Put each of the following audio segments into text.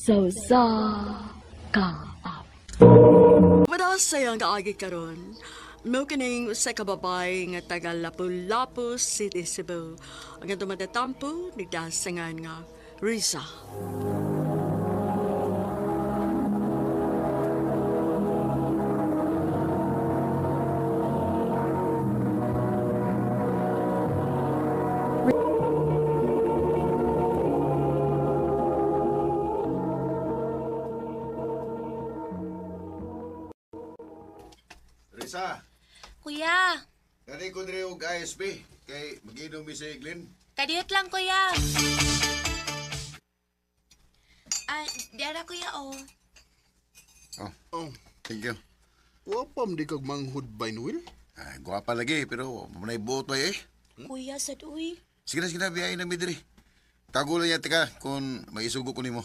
So sa kaap. Wala sayang kaagi karon. Mo kining usa ka babay nga taga Lapu-Lapu City, Cebu. Ang atong matatampo nagdasangan nga Riza. Risa, Kuya, dali ko diri og ISP kay mag-inom mi si Glenn. kadiyot lang kuya. Dara kuya oh. Oh, thank you. Wapam di kag manghud by Noel? Ay, gwapa lagi pero manay buot ba eh. Kuya saduy. Sige na biyahe na mi diri. Tago lang yata ka kung maisugo ko nimo.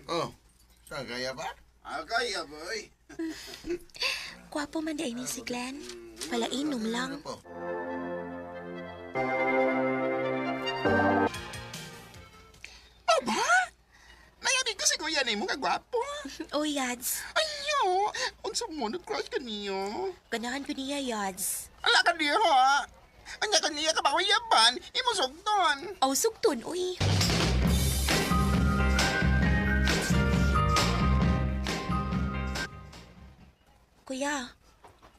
Oh, saan kaya ba? Kaya boy. Kwapo man di ni si Glenn. Palainom lang. Ano po? Nayari ko si kuya ni mo kagwapo. Oh, Yads. Ayo, unsa mo nag-crush ka niyo? Ganahan ko niya, Yads. Ala ka diyo ha. Anya ka niya ka ba yaban? Imo sugton. Oh, sugton, uy. Kuya,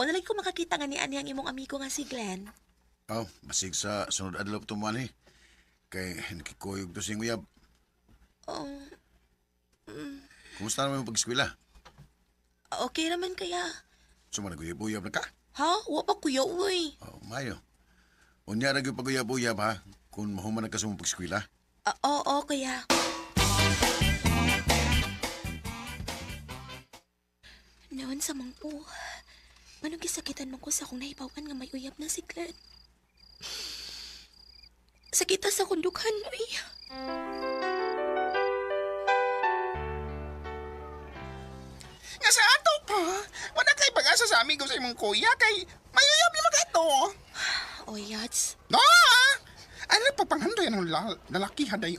wala lagi ko makakita nga ni Ani ang imong amigo nga si Glenn. Oh, basig sa sunod adlaw tumuan eh. Kay nakikuyog to sing uyab. Oh, Kumusta naman yung pag-eskwela? okay naman kaya. Suma naguyab-uyab na ka? Ha? Wa pa kuya, uy. Oh, mayo. Unya na yung pag-uyab-uyab ha, kung mahuman na ka sa mong pag-eskwela. Oo, kuya. Naon sa mangpo. Anong gisakitan mo ko sa akong nahibawan nga may uyab na si Glenn? Sakita sa kundukhan, uy. Nga sa ato pa. Wala kay pag-asa sa amigo sa imong kuya kay mayuyab ni magato. O, Yats. No! Ano pagpanghandoy ng lalaki haday?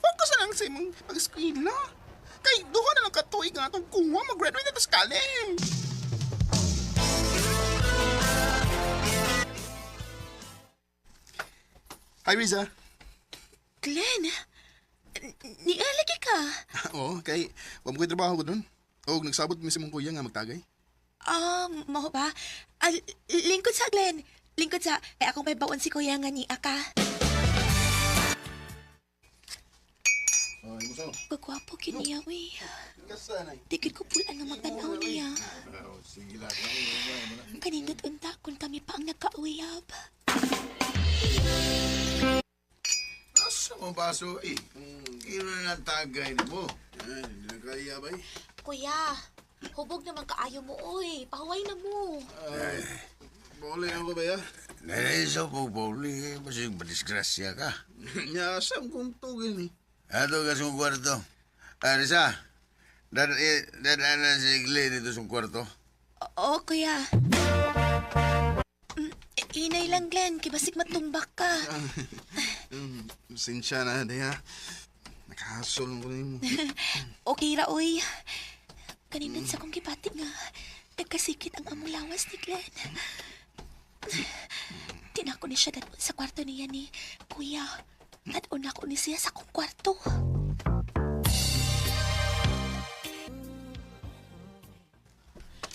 Focus na lang sa imong pag-eskwela. Kay duha na lang katuig nga itong kuha mag-graduate na sa college. Hi, Riza. Glenn, nialagi ka. Oo, kay wala mo ko'y trabaho ko doon. O, nagsabot mi si mong kuya nga magtagay. Maho ba? Lingkod sa, Glenn. Lingkod sa, akong may baon si kuya nga ni Aka. Oh, imo sa. Kagwapo kiniya, uy. Kasanay. Tigil ko pulaan nga magtanaw niya. Oh, sige lang. Kanindot unta kung kami pa ang nagkauyab. Asa mo baso eh? Kino na tagay na mo? Hindi na kaya ba eh? Kuya, hubog naman kaayo mo, uy. Pahuway na mo. Bole ako ba ya? Naisaw po, Pauli. Basig madisgrasya ka. Nyasam kong tugil ni. Ato ka sa kwarto. Risa, dadaan na si Glenn dito sa kwarto. Oo, kuya. Inay lang, Glenn. Kibasig matumbak ka. Sinsya na, Daya. Nakahasol ko na mo. Okay ra, uy. Kanindan sa kong gipati nga. Nagkasikit ang among lawas ni Glenn. Tinako ni siya dadun sa kwarto niya ni Kuya. Dadun ako ni siya sa akong kwarto.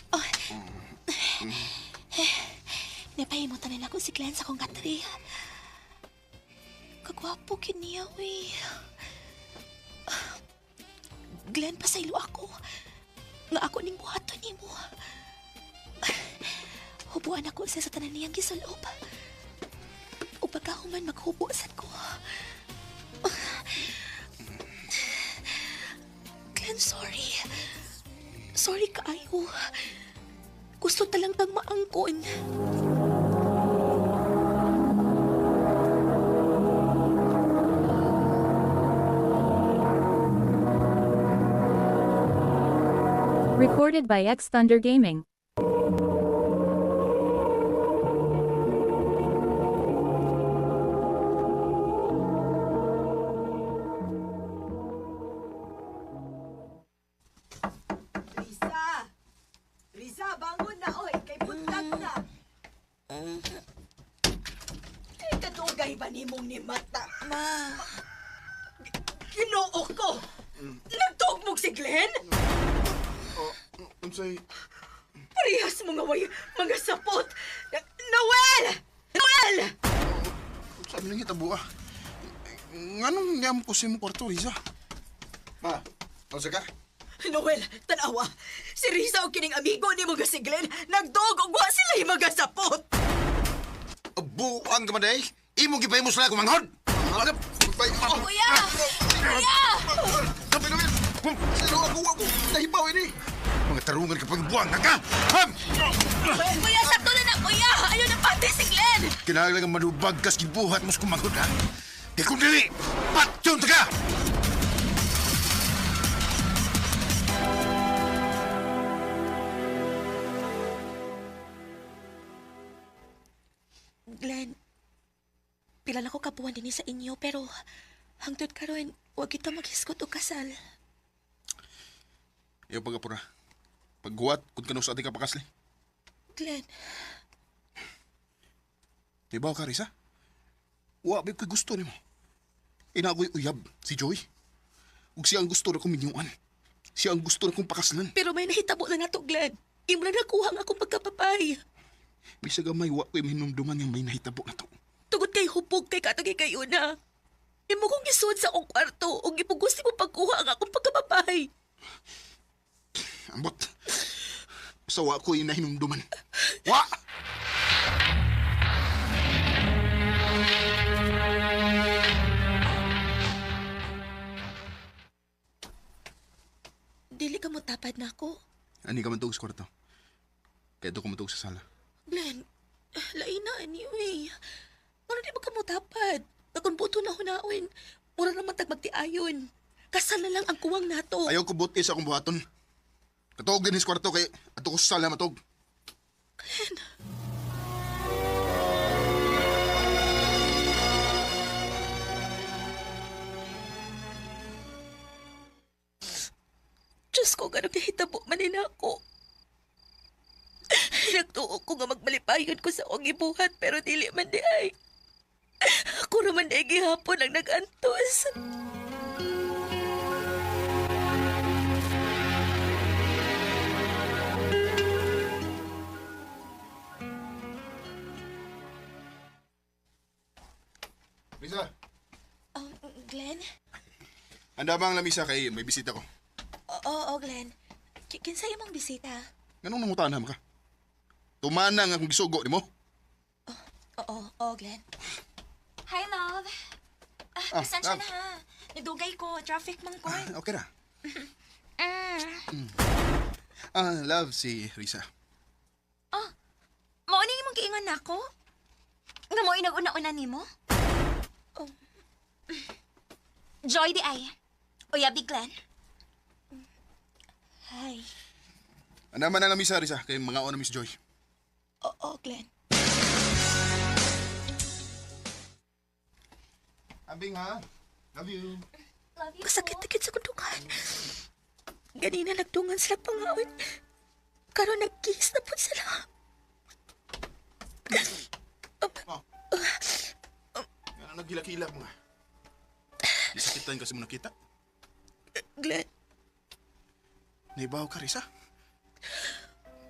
Oh. Napahimutan na ako si Glenn sa akong katri. Kagwapo kiniya, uy. Glenn, pasaylo ako. Nga ako ning buhaton ni mo. Hubuan ako sa tanan niyang gisalob. O pagkahuman maghubuasan ko. Glenn, sorry. Sorry kaayo. Gusto talang kang maangkon. Recorded by X Thunder Gaming. ba nimong ni mata? Ma, Ginoo ko! Nagtugmog si Glenn? I'm sorry. Parehas mga mga sapot! Noel! Noel! Sabi lang kita, buwa. Nganong niyam ko sa mong kwarto, Riza? Ma, nausa ka? Noel, tanawa. Si Risa o kining amigo ni mga si Glenn, nagdog og wa sila yung mga sapot! Buang ka maday. Imo gipay mo sila kumanghod. kuya! Kuya! Kapit. Sino ako nahibaw ini. Mga tarungan kapag buang ka. Ham! Kuya, sakto na na, kuya! Ayaw na pati si Glenn! Kinahanglan manubag kas gibuhat mo sa kumanghod ha. Di kung dili, patyon ka! Glenn, pila na ko kabuan din sa inyo, pero hangtod karon wag kita maghiskot o kasal. Ayaw pagkapura. Pagguwat, kung kanong sa ating kapakasli. Glenn, Dibaw ka, Riza? Wa, babe, ko'y gusto ni mo. Inagoy uyab, si Joy. Ug siya ang gusto na kong minyuan. Siya ang gusto na kong pakaslan. pero may nahitabo na nato, Glenn. Imo na nakuha ang akong pagkapapay. Bisa gamay, wa ko'y minumduman nga may nahitabo na to. Tugod kay hupog kay katong kayo na. Imo kong gisud sa akong kwarto ug ipugos mo pagkuha ang akong pagkapapay. Ambot. Basta wa ko'y nahinumduman. Wa! Dili ka mo tapad na ako. Ani ka man tuog sa kwarto. Kaya doon ka man tuog sa sala. Glenn, lain na anyway. Ano di ba ka mo tapad? Nakon buto na hunawin. Mura naman tagmagtiayon. Kasal na lang ang kuwang nato. Ayaw ko buti sa akong buhaton. Katuog din sa kwarto kay ato ko sa sala matog. Diyos ko, ganun nahitabo manin ako. Nagtuo ko nga magmalipayon ko sa akong ibuhat pero dili man di ay. Ako naman ay gihapon ang nag-antos. Risa, Glenn? handa ba ang lamisa kay may bisita ko? Oo, Glenn. Kinsay imong bisita? Ganong nangutanam ka? Tumanang akong gisugo ni mo? Oo, Glenn. Hi, love. Ah, Pasensya love. na ha. Nadugay ko. Traffic man ko. Okay na. Love si Risa. Mao ni imong giingon nako? Nga mo inag-una-una nimo? Oh. Joy di ay. Uyab di Glenn. Hi. Andaman ang lamisa, Risa, kay mga na Miss Joy. Oo, Glenn. Abing ha? Love you. Love you. Kasakit-sakit sa kundungan. Ganina nagtungan sila pangawin. Karon nag-kiss na po sila. Yan ang naghilak-hilak mo nga. Isakitan kasi mo nakita. Glenn, Naibaw ka, Risa.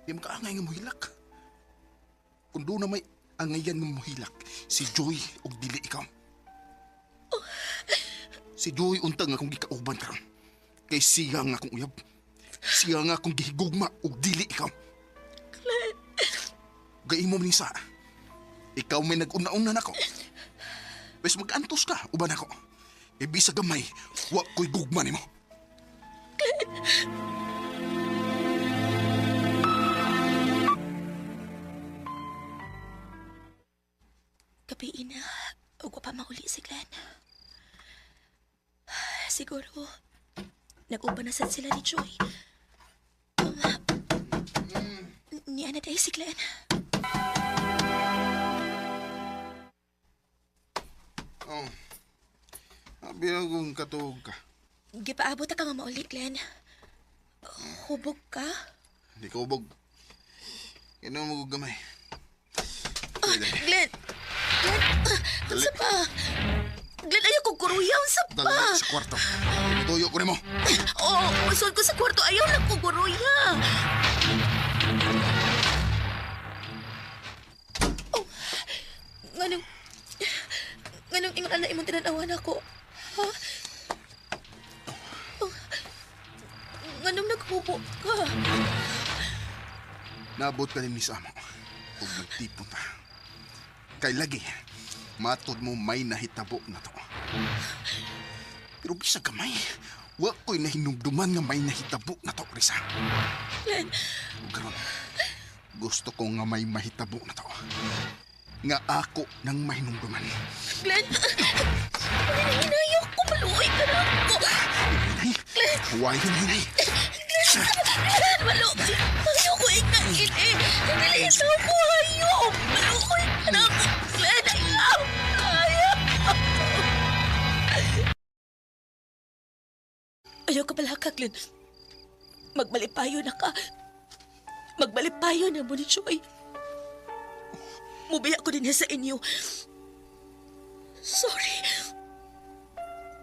Di mo kaangay nga muhilak. Kung doon na may angayan nga muhilak, si Joy og dili ikaw. Si Joy untang akong gikauban karon. Kay siya nga akong uyab. Siya nga akong gihigugma og dili ikaw. Gaimo man sa. Ikaw may nag-una-una nako. Bes mag-antos ka uban ako. Ibisa gamay, wa ko'y gugma nimo. gabi ina. Huwag pa mauli si Glenn. Siguro, nag-uban na sad sila ni Joy. Ni Ana dahil si Glenn. Oh. Abi akong katog ka. Gipaabot ka nga mauli, Glenn. Hubog ka? Hindi ka ubog. Kaya mo gamay. Glenn! Dali. Sa pa? Glenn, ayaw kong kuruyaw. Sa pa? Dali sa kwarto. Tuyo ko nimo. Oo, usul ko sa kwarto. Ayaw lang kong kuruya. Oh, nganong ingon na imong tinanawan ako? Ha? Oh, nganong naghubo ka? Naabot ka rin ni Samo. Huwag nagtipon ta. Kay lagi, matod mo may nahitabo na to. Pero bisag kamay, wa ko'y nahinumduman nga may nahitabo na to, Risa. Glenn, Ug karon, gusto ko nga may mahitabo na to. Nga ako nang mahinumduman. Glenn, hinayok ko. Maluoy ka na ako. Hinay, huwag hinay. Glenn, maluoy. Ayaw ko ignain eh. Nalitaw ko. Ayaw. Maluoy ka na ako. Glenn, ayaw. Ayaw. Ayaw ka pala ka, Glenn. Magbalipayo na ka. Magbalipayo na mo ni Joy. Mubiya ko din niya sa inyo. Sorry.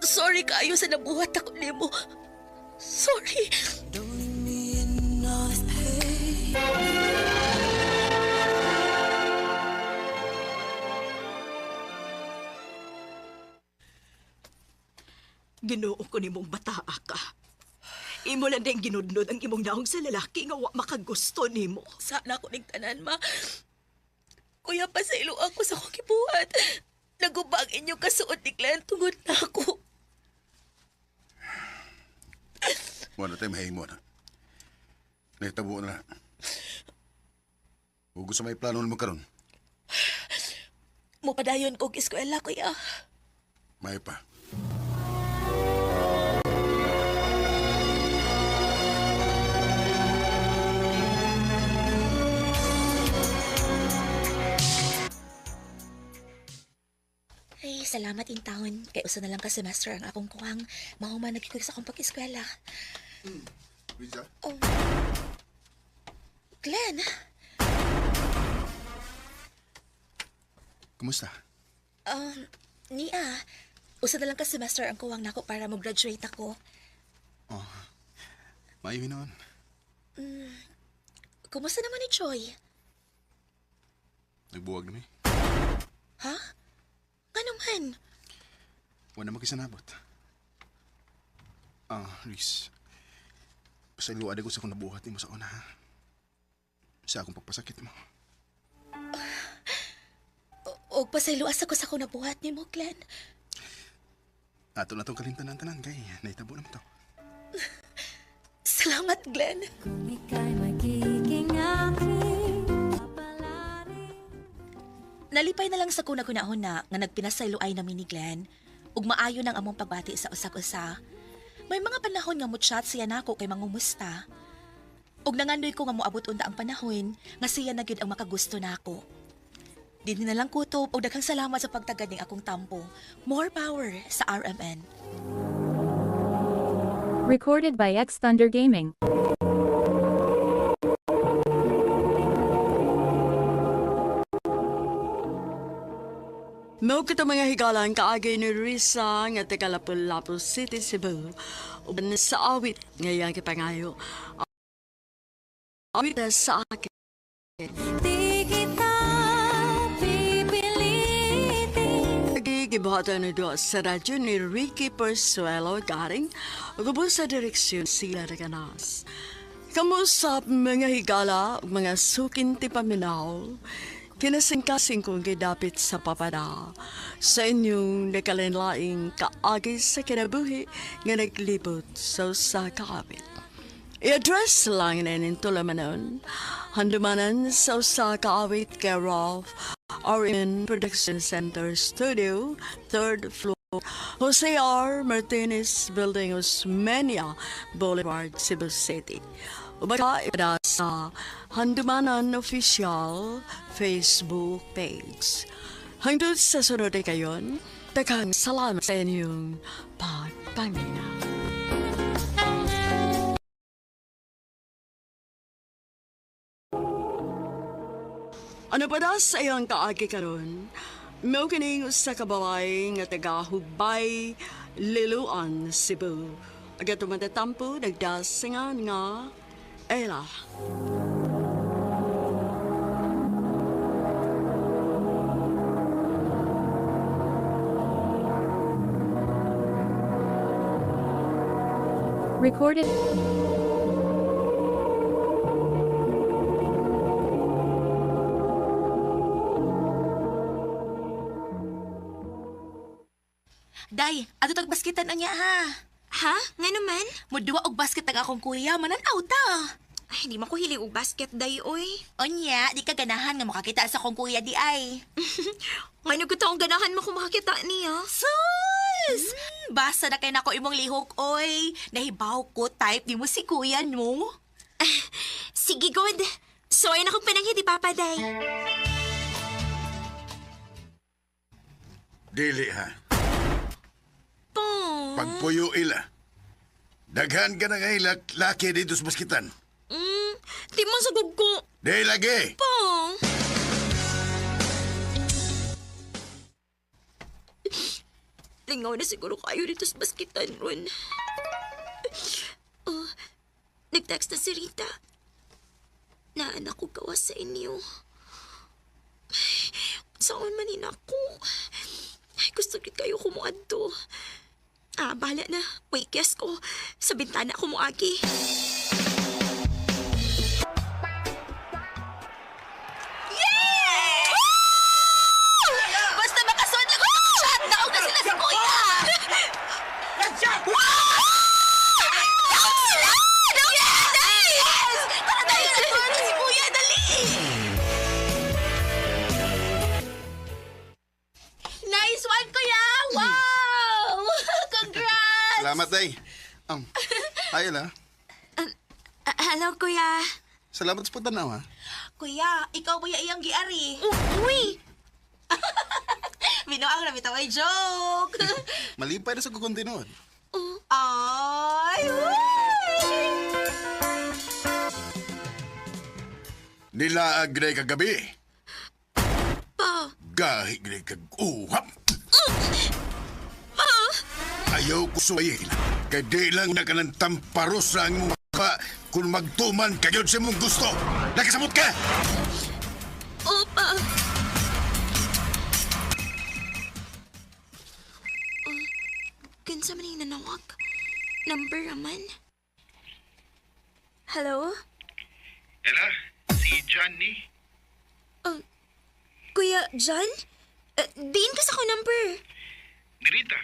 Sorry kayo sa nabuhat ako nimo. Sorry. Ginoo ko nimong bataa ka. Imo lang din ginudnod ang imong naong sa lalaki nga wa makagusto nimo. Sana ako ning tanan, ma. Kuya pa sa ilo ako sa akong kibuhat. Nagubang inyo kasuot ni Glenn tungod na ako. Wala tayo mahimo na. Nahitabo na. Huwag sa may plano mo karon. Mupadayon kong eskwela, kuya. May pa. Ay, salamat in taon. Kay usa na lang ka semester ang akong kuwang. Mahuman nagkikoy sa akong pag-eskwela. Risa? Oh. Glenn, Kumusta? Nia. Usa na lang ka semester ang kuwang nako para mag-graduate ako. Maayo noon. Kumusta naman ni Joy? Nagbuwag na Ha? Ano man? Wala makisanabot. Luis. Pasaylo ko sa akong nabuhat mo sa una, ha? Sa akong pagpasakit mo. Og pasayloas ako sa akong nabuhat ni mo, Glenn. Ato na itong kalimtanan-tanan, kay naitabo naman to. Salamat, Glenn. Nalipay na lang sa kuna-kunahon na nga nagpinasayloay namin ni Glenn ug maayo nang among pagbati sa usak-usa. May mga panahon nga mo-chat siya nako kay mangumusta. Ug nangandoy ko nga moabot unta ang panahon nga siya na gyud ang makagusto nako. Dinhi na lang kutob og daghang salamat sa pagtagad ning akong tampo. More power sa RMN. Recorded by X Thunder Gaming. Mao kita mga higalan kaagay ni Risa nga taga Lapu-Lapu City, Cebu. Uban sa awit ngayang kipangayo. Awit na sa akin. Nagigibuhatan na doon sa radyo ni Ricky Persuelo garing ugubos sa direksyon sila na ganas. Kamusap mga higala ug mga sukin ti paminaw. Kinasingkasing kong gidapit sa papada sa inyong nakalinlaing kaagay sa kinabuhi nga naglibot sa kaawit. I-address lang na nintulamanon, handumanan sa usa kaawit kay Rolf RN Production Center Studio, 3rd floor, Jose R. Martinez Building, Osmeña Boulevard, Cebu City. Ubaga ipad sa Handumanan Official Facebook page. Hangtod sa sunod ay kayon, daghang salamat sa inyong pagpangina. Ano pa da sa iyang kaagi karon? Mao kining usa ka babae nga taga Hubay, Liloan, Cebu. Aga tumatatampo nagdasingan nga Ella. Recorded. Day, ato tag basketan na niya ha. Ha? Nga naman? Muduwa og basket ang akong kuya, mananaw ta. Ay, di man ko hilig og basket day, oy. Onya, di ka ganahan nga makakita sa akong kuya di ay. Nga nagkataong ganahan mo kung makakita niya. Sus! Basta na kay nako imong lihok, oy. Nahibaw ko type di mo si kuya mo. Sige, God. So, ayun akong pananghid, Papa Day. Dili ha. Po. Pagpuyo ila. Daghan ka na nga ilak laki dito sa baskitan. Di mo sagog ko. Di lagi. Po. Lingaw na siguro kayo dito sa baskitan ron. Oh, nag-text na si Rita. Naanak ko gawas sa inyo. Saan manin ako? Ay, gusto rin kayo kumuadto. Bahala na. Wait, guess ko. Sa bintana ko mo agi. Yay! Basta makasuot lang ko sa chat, naog na sila si kuya. Wow! Naog sila! Naog sila! Yes! Tara tayo na doon si kuya, dali! Nice one, kuya! Wow! Congrats! Salamat, Day. Ay, Ella. Hello, kuya. Salamat sa pagtanaw, ha? Kuya, ikaw ba iyang giari? Uy! Binuang na bitaw ay joke. Malipay na sa kukontinuod. Ay! Nila agre kagabi. Pa. Gahi gre kag-uhap. Ayaw ko suwayin. Kay di lang na ka ng tamparos sa ang mukha kung magtuman kayo sa mong gusto. Nakasamot ka! Opa. Kinsa man yung nanawag? Number naman? Hello? Ella, si John ni. Kuya John? Diin ka sa ko number. Ni Rita.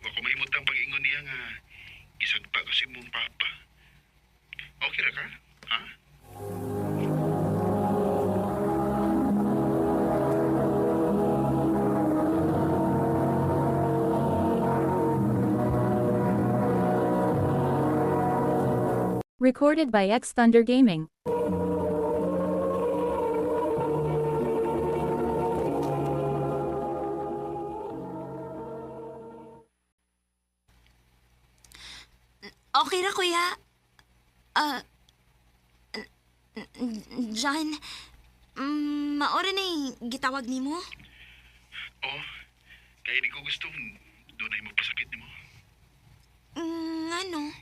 Wa ko mahimutang pag-ingon niya nga isagpa kasi mong papa. Okay ra ka? Ha? Recorded by X Thunder Gaming. Okay na, kuya. John, maora na yung gitawag ni mo? Oh, kaya di ko gustong doon ay magpasakit ni mo. Ano?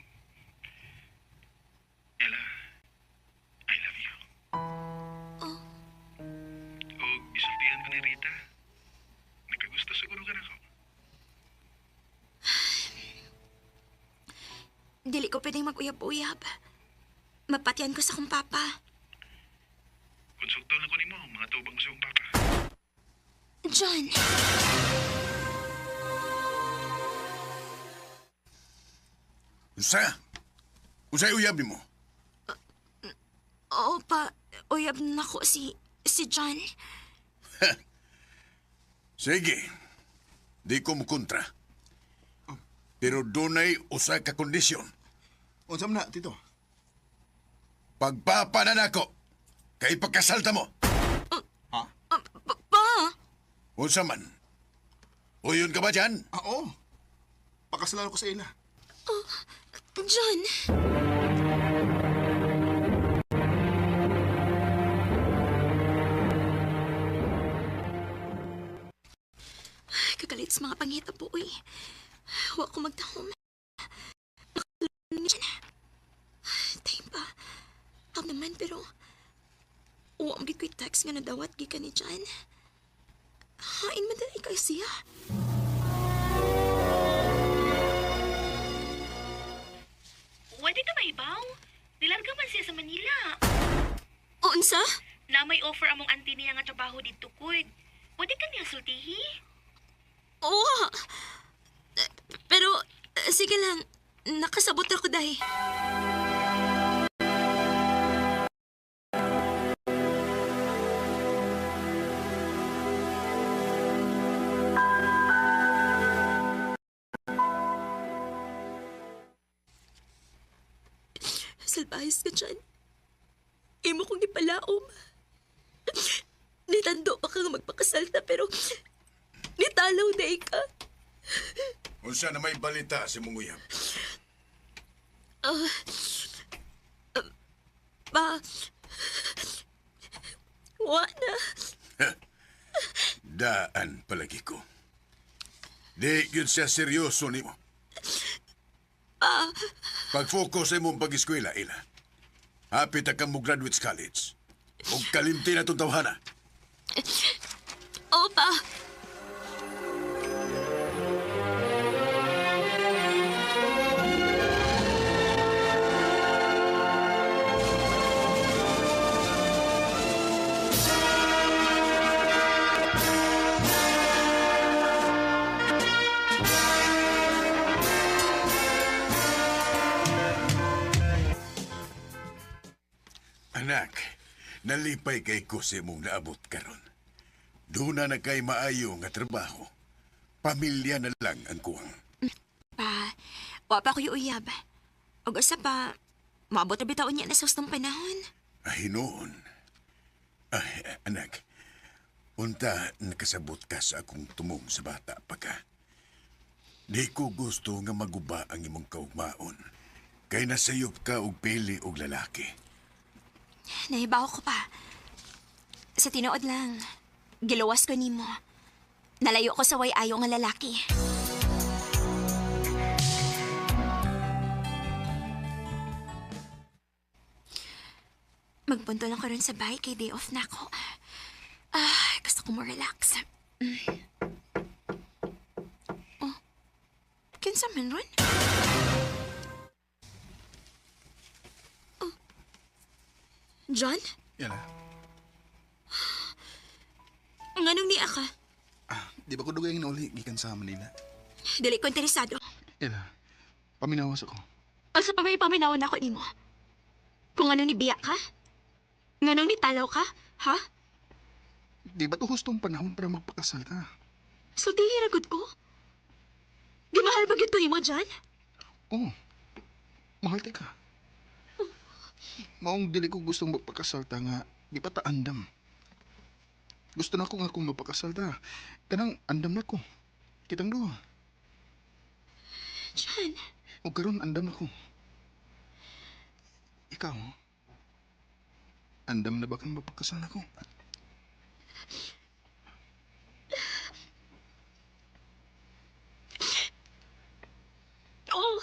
Ella, I love you. Oh. O, isultihan ko ni Rita. Nakagusto siguro ka na ko. Dili ko pwedeng mag-uyab-uyab. Mapatian ko sa kong papa. Konsulto na ko ni mo, mga tubang sa iyong papa. John, Unsa? Unsa'y uyabi mo? oo pa, uyab na ko si John. Sige. Di ko mukontra. Pero dunay usa ka kondisyon. Unsam na, Tito? Pagpapanan ako, kay pagkasalta mo. Pa, Unsa man? Uyon ka ba dyan? Oo. Pakasalan ko sa Ella. John. sa mga pangita po, uy. Wa ko magtahom. Tayo pa. Ako naman, pero... Wa mo ko'y text nga nadawat gikan ni Jan. Hain madali kay siya. Wadi ka maibaw? Nilarga man siya sa Manila. Unsa? Na may offer among auntie niya nga trabaho dito, kud. Wadi ka niya sultihi? Oo. Pero, sige lang. Nakasabot ako dahi. Salbahis ka dyan. Imo kong ipalaom. Nitando pa kang magpakasalta pero nitalaw na ka. Unsa na may balita si mong uyab? Wala. Daan palagi ko. Di yun siya seryoso ni mo. Pag-focus sa imong pag-eskwela, Ila. Hapit na kang mo graduate college. Huwag kalimti na itong tawhana. Opa. Anak, nalipay kay ko sa imong naabot karon. Doon na kay maayo nga trabaho. Pamilya na lang ang kuwang. Pa, wa pa ko uyab. Og usa pa, maabot na bitaon niya na sa ustong panahon. Ay, noon. Ay, anak, unta nakasabot ka sa akong tumong sa bata pa ka. Di ko gusto nga maguba ang imong kaugmaon. Kay nasayop ka og pili og lalaki. Nahibaw ko pa. Sa tinuod lang, giluwas ko nimo. Nalayo ko sa way ayo nga lalaki. Magpunto lang ko rin sa bahay kay day off na ako. Gusto ko mo relax. Oh, kinsa man ron? John? Yan na. Nganong niya ka? Di ba ko dugay nga nauli gikan sa Manila? Dili ko interesado. Yan na. Paminawas ako. Asa pa may paminawan ako nimo? Kung anong nibiya ka? Nganong nitalaw ka? Ha? Di ba to hustong panahon para magpakasal ka? Sultihi ragod ko? Di mahal ba gito mo, John? Oo. Mahal ka. Maong dili ko gustong magpakasalta nga, di pa ta andam. Gusto na ko nga kung magpakasalta. Kanang andam na ko. Kitang duha. John. O karon andam na ko. Ikaw, andam na ba kang magpakasal na ko? Oo.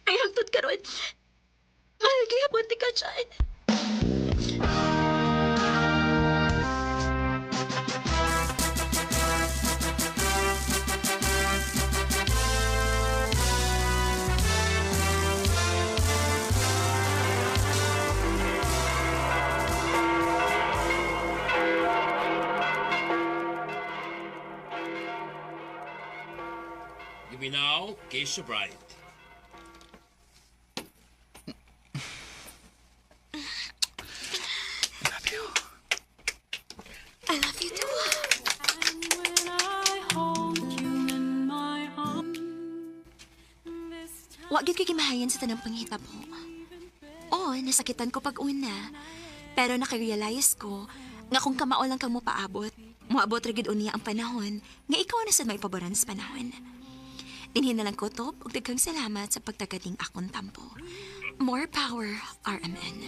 Ay, hagtod ka ron. Mahal ka dyan. Give me now, Keisha Bright. I love you too. Wag gyud kay kimahayan sa tanang panghitabo. Oo, nasakitan ko pag-una. Pero nakarealize ko nga kung kamao lang kang mo paabot, moabot ra gyud unya ang panahon nga ikaw na sad may paboran sa panahon. Dinhin na lang ko to ug daghang salamat sa pagtagating akong tampo. More power, RMN.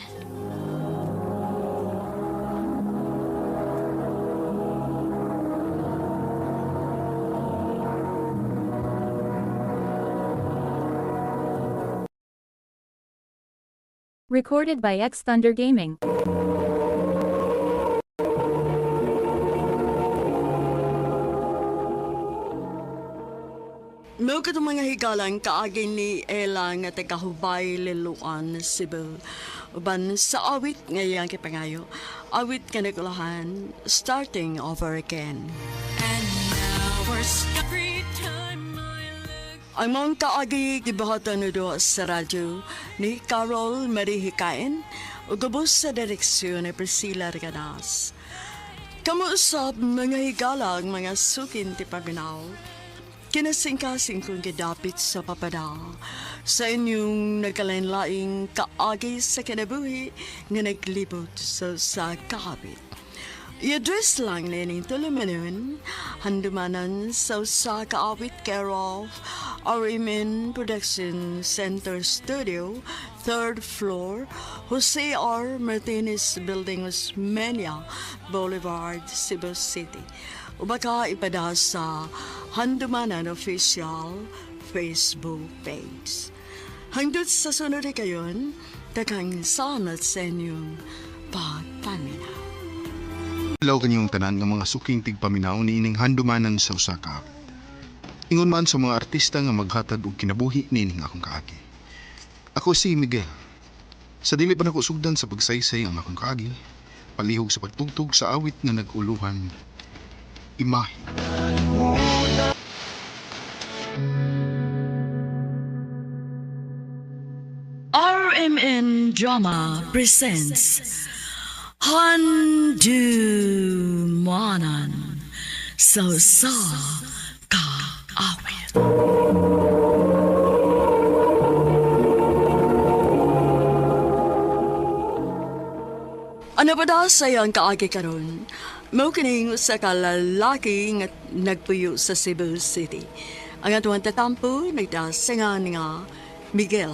Recorded by X Thunder Gaming. Mo ka mga higalang kaagi ni Ella nga tagahubay liluan Cebu. Uban sa awit ngayang kipangayo, awit ka nagulahan, starting over again. Ang mga kaagi gibahatan do sa radyo ni Carol Marie Hikain o gabos sa direksyon ni Priscilla Reganas. Kamuusap mga higalang mga sukin ti paginaw. Kinasingkasing kong gidapit sa papada sa inyong nagkalain-laing kaagi sa kinabuhi nga naglibot sa kakabit. I-address lang nining tulumanon, handumanan sa kaawit care of RMN Production Center Studio, 3rd floor, Jose R. Martinez Building, Osmeña Boulevard, Cebu City. O baka ipada sa Handumanan Official Facebook page. Hangdot sa sunod kayon, takang salamat sa inyong pagpaminaw. Ilaw kanyang tanan ng mga suking tigpaminaw ni ining handumanan sa usaka. Ingon man sa mga artista nga maghatag og kinabuhi ni ining akong kaagi. Ako si Miguel. Sa dili pa nako sugdan sa pagsaysay ang akong kaagi, palihog sa pagtugtog sa awit nga nag-uluhan imahe. RMN Drama presents Handumanan sa kaawit. Ano pa daw sayang kaagi karon? Mao kining sa kalalaki nga nagpuyo sa Cebu City. Ang atuang tatampo nagdasingan nga Miguel.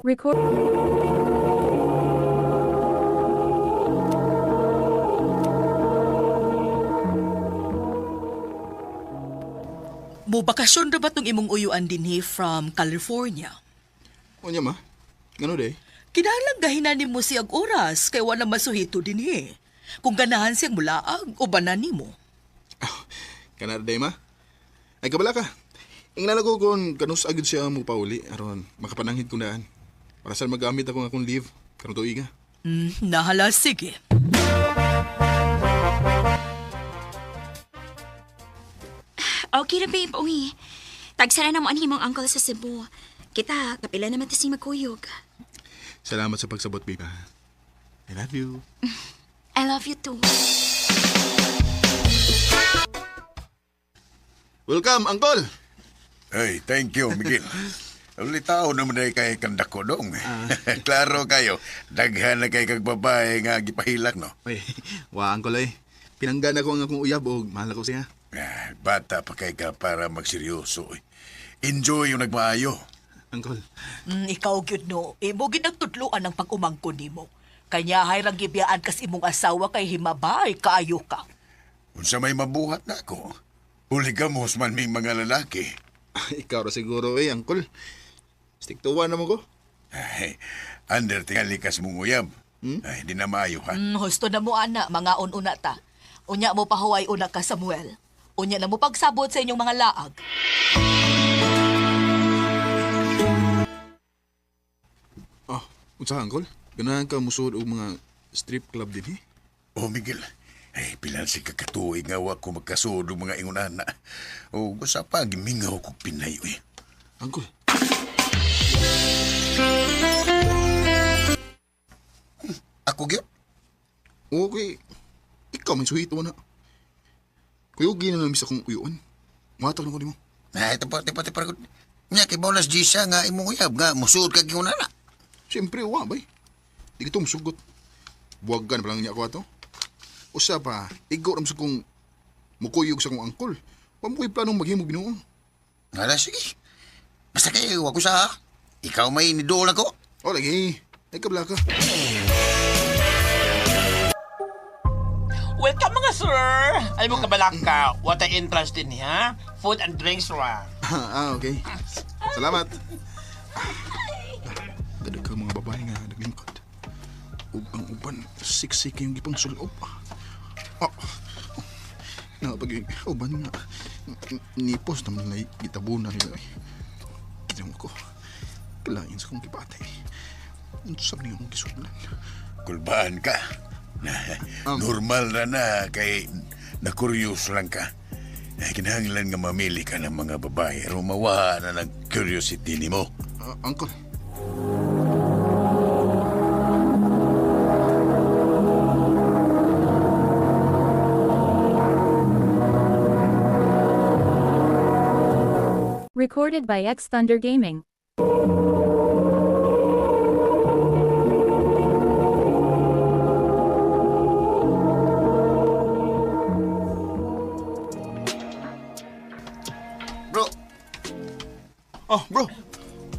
Record. Mubakasyon ra ba tong imong uyuan dinhi from California? O niya ma? Ngano day? Kinahanglan gahinan nimo siyang oras kay wala masuhito dinhi. Kung ganahan siyang mulaag o banan nimo. Kanada day ma? Ay kabala ka. Ingnan ako kung kanus agad siya mo pauli aron makapananghid ko daan. Para saan magamit ako ng akong leave karon tuig nga. Nahala sige. Okay na, babe. Uy, tagsara na mo ang himong uncle sa Cebu. Kita, kapila naman tasing magkuyog. Salamat sa pagsabot, babe. I love you. I love you too. Welcome, Uncle! Ay, thank you, Miguel. Ulitaw naman ay kay kandako dong. Klaro kayo, daghan na kay kag babae nga gipahilak, no? Ay, Uncle ay. Pinanggan ako ang akong uyab o mahal ako siya. Bata pa kay ka para magseryoso. Enjoy yung nagmaayo. Uncle. Ikaw gyud no, imo ginagtudloan ang pag-umangkon nimo. Kanya hayrang gibiyaan kas imong asawa kay himabay kaayo ka. Unsa may mabuhat na ako. Huligamos man may mga lalaki. Ikaw ra siguro Uncle. Stick to one naman ko. Ay, under tingali kas mong uyab. Ay, di na maayo, ha? Husto na mo ana, mga ununa ta. Unya mo pahuway una ka Samuel. Unya na mo pagsabot sa inyong mga laag. Unsa Uncle? Ganahan ka musod og mga strip club din Oh, Miguel. Ay, pilan si kakatuig nga wa ko magkasod og mga ingunana. O, gusto pa, gimingaw ko Pinay, Uncle. Ako gyud? Okay. Ikaw may suhito na. Kuyugi na namis akong uyuan. Matag na ko di mo. Ay, tepa. Nya, kay Bolas Gisa nga imong uyab nga musud ka ingunana. Siyempre, bay. Di ko musugot. Buwagan pa lang niya ako ato. Usa pa, igo ramsa kong mukuyog sa kong angkol. Wa mo ko'y planong maghimog binuong. Hala, sige. Basta kayo, wako sa ikaw may nidool ako. O, lagi. Ay, kabla ka. Welcome mga sir! Ay mo kabalak ka, what ay entrance din ha? Food and drinks ra. Okay. Salamat. Dadag ka mga babae nga naglingkod. Ug ang uban, siksik yung gipang sulob. Pag uban nga, nipos naman na gitabunan nila. Kinang ko, kalain sa kong kipatay. Sabi niya akong kisudlan. Kulbaan ka. Normal na kay nakuryos lang ka. Kinahanglan nga mamili ka ng mga babae. Rumawa na ng curiosity ni mo. Uncle. Recorded by X Thunder Gaming. Bro. Bro.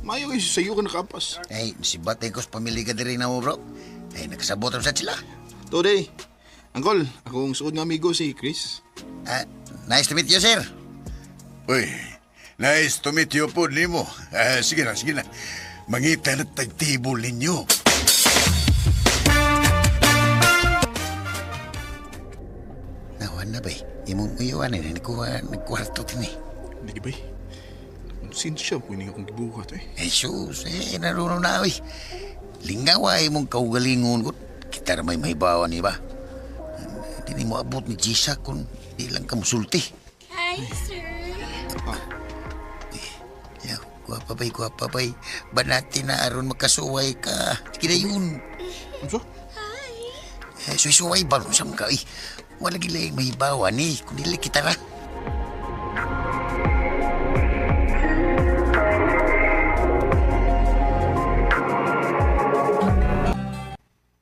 Mayo kayo sa'yo ka nakapas. Ay, si Batay Kos pamili ka din na mo, bro. Ay, nakasabot sa sila. Today, Uncle, akong suod nga amigo si Chris. Nice to meet you, sir. Uy, nice to meet you po, Nimo. Sige na. Mangita na tagtibol ninyo. Nawan na ba'y? Imong uyawan na nagkwarto din eh. Lagi ba'y? Sinsya po ini akong gibuhat eh. Jesus, naruno na eh. Lingawa imong kaugalingon ko. Kita may mahibawan iba. Hindi mo abot ni Jisa kung di lang ka musulti. Hi, sir. Guwapa ba'y. Banati na aron makasuway ka. Sige na yun. Ano? Hi. Suway ba rin siyang ka eh. Wala gila yung mahibawan eh. Kung nila kita ra.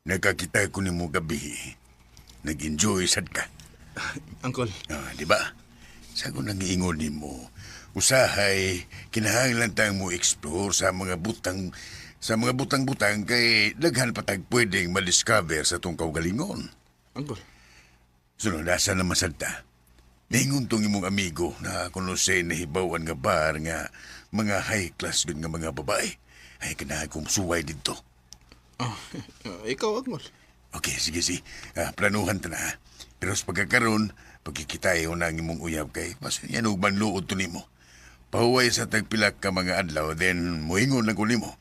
Nakakita ko ni mo gabi. Nag-enjoy sad ka. Uncle. Di ba? Sago nang iingon ni mo. Usahay, kinahanglan tayong mo explore sa mga butang-butang kay daghan patag pwedeng ma-discover sa tong kaugalingon. Uncle. Sunod, asa na masadta. Naingon tong imong amigo na kunusay na hibawan nga bar nga mga high-class good nga mga babae. Ay, kinahan kong suway dito. Ikaw, Uncle. Okay, sige. Planuhan ta na. Pero sa pagkakaroon, pagkikitayo na ang imong uyab kay mas yan ugman luod to nimo. Pahuway sa tagpilak ka mga adlaw, then muingon lang ko nimo.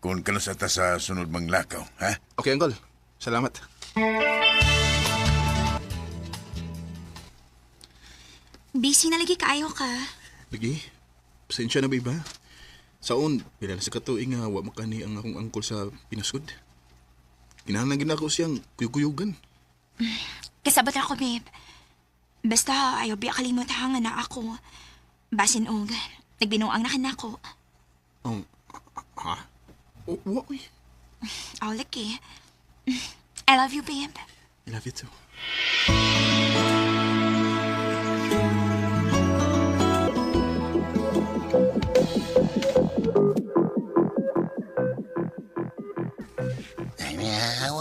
Kung kalos ata sa sunod mang lakaw, ha? Okay, Uncle. Salamat. Busy na lagi kaayo ka. Lagi, pasensya na ba iba? Saon, pila na sa katuig nga wa makani ang akong angkol sa pinasod. Kinahanglan ginako siyang kuyug-kuyugan. Kasabot ako, babe. Basta ayaw biya kalimutan nga na ako. Basin og, nagbinuang na ka na ako. Ha? Wa, uy. Oh, laki. I love you, babe. I love you too.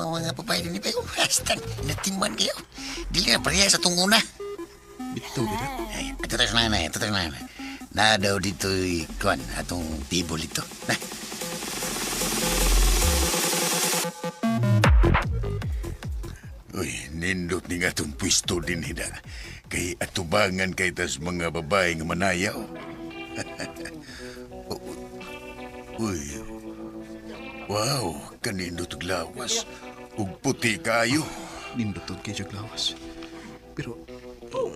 Mga papay din ni Pego. Hastan, natiman kayo. Dili na pareha sa tunguna. Bito, bida. Ay, ito tayo na. Na daw dito ikuan atong tibol ito. Na. Uy, nindot ni nga itong pwisto din hida. Kay atubangan kay tas mga babae nga manayaw. Uy, wow, kanindot og lawas. Ug puti kayo. Nindotod kay Jaglawas. Pero,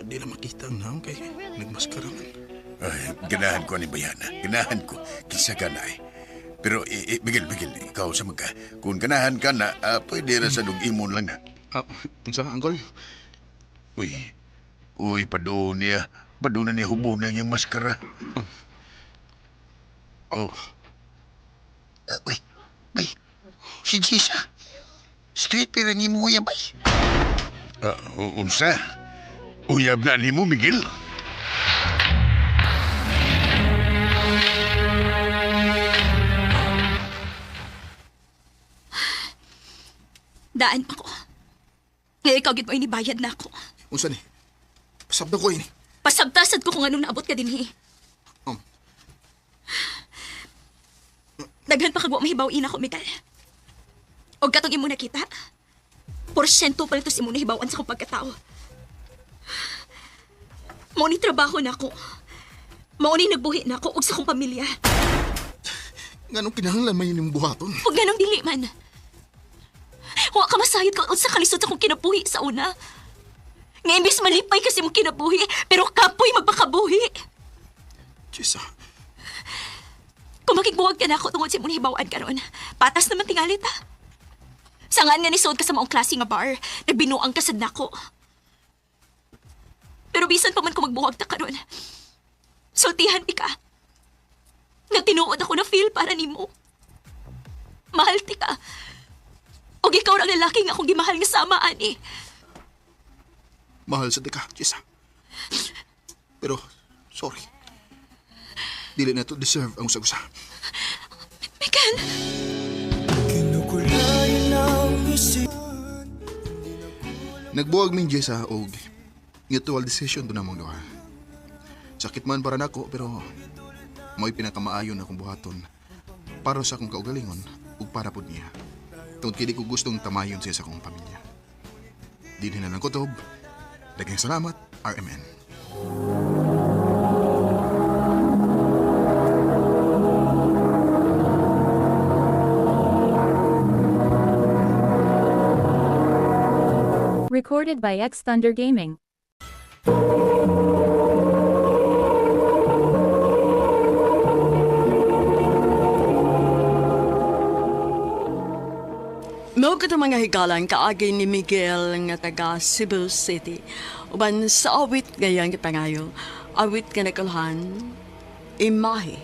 di na makita ang naong kay nagmaskaraman. Ay, ganahan ko ni Bayana. Ganahan ko. Kisa ka na eh. Pero, Miguel, ikaw sa magka. Kung ganahan ka na, pwede na sa imon lang na. Unsa, Uncle? Uy, padoon niya. Padoon na niya hubunan niyang maskara. Uy, bay. Si Jisa. Straight pero ni mo yan, bay. Unsa? Uyab na ni mo, Miguel? Daan ako. Nga ikaw gid mo inibayad na ako. Unsa ni? Pasabda ko ini. Pasabtasad ko kung anong naabot ka dinhi. Um. Daghan pa kagwa mahibawin ako, Miguel. Og katong imo nakita, porsyento pa nito si imo nahibawan sa akong pagkatao. Mao ni trabaho na ako. Mao ni nagbuhi na ako og sa akong pamilya. Nganong kinahanglan may inyong buhaton? Huwag ganong dili man. Huwag ka masayod ka sa kalisod sa akong kinabuhi sa una. Nga imbis malipay kasi mong kinabuhi, pero kapoy magpakabuhi. Jessa. Kung makigbuwag ka na ako tungod sa imong hibawaan karon, patas naman tingali ta. Sangan nga nisuod ka sa maong klase nga bar, nagbinuang ka sad nako. Pero bisan pa man ko magbuwag ta karon, sultihan di ka. Nga tinuod ako na feel para nimo. Mahal ti ka. Og ikaw ang lalaki nga akong gimahal nga sama, ani. Mahal sa ka, Jessa. Pero, sorry. Dili na to deserve ang usag-usa. Miguel! Nagbuwag min Jessa og mutual decision to namong duha. Sakit man para nako pero mo'y pinakamaayon akong buhaton para sa akong kaugalingon ug para pud niya. Tungod kay di ko gustong tamayon siya sa akong pamilya. Dinhi na lang kutob. Daghang salamat, RMN. Recorded by X Thunder Gaming. Mao ka mga higalan kaagi ni Miguel nga taga Cebu City. Uban sa awit gayang gipangayo, awit nga nakalhan, imahe.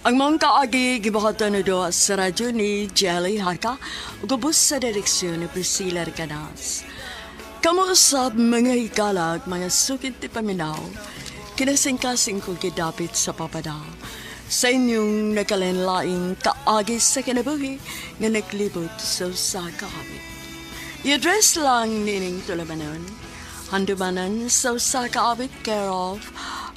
Ang mga kaagi gibahatan na do sa radyo ni Jelly Haka, ugubos sa direksyon ni Priscilla Ricanas. Kamuusap mga higalag, mga sukit ti paminaw, kinasingkasing kong kidapit sa papada. Sa inyong nakalenlaing kaagi sa kinabuhi nga naglibot sa kaawit. I-address lang nining tulabanon, handumanan sa kaawit care of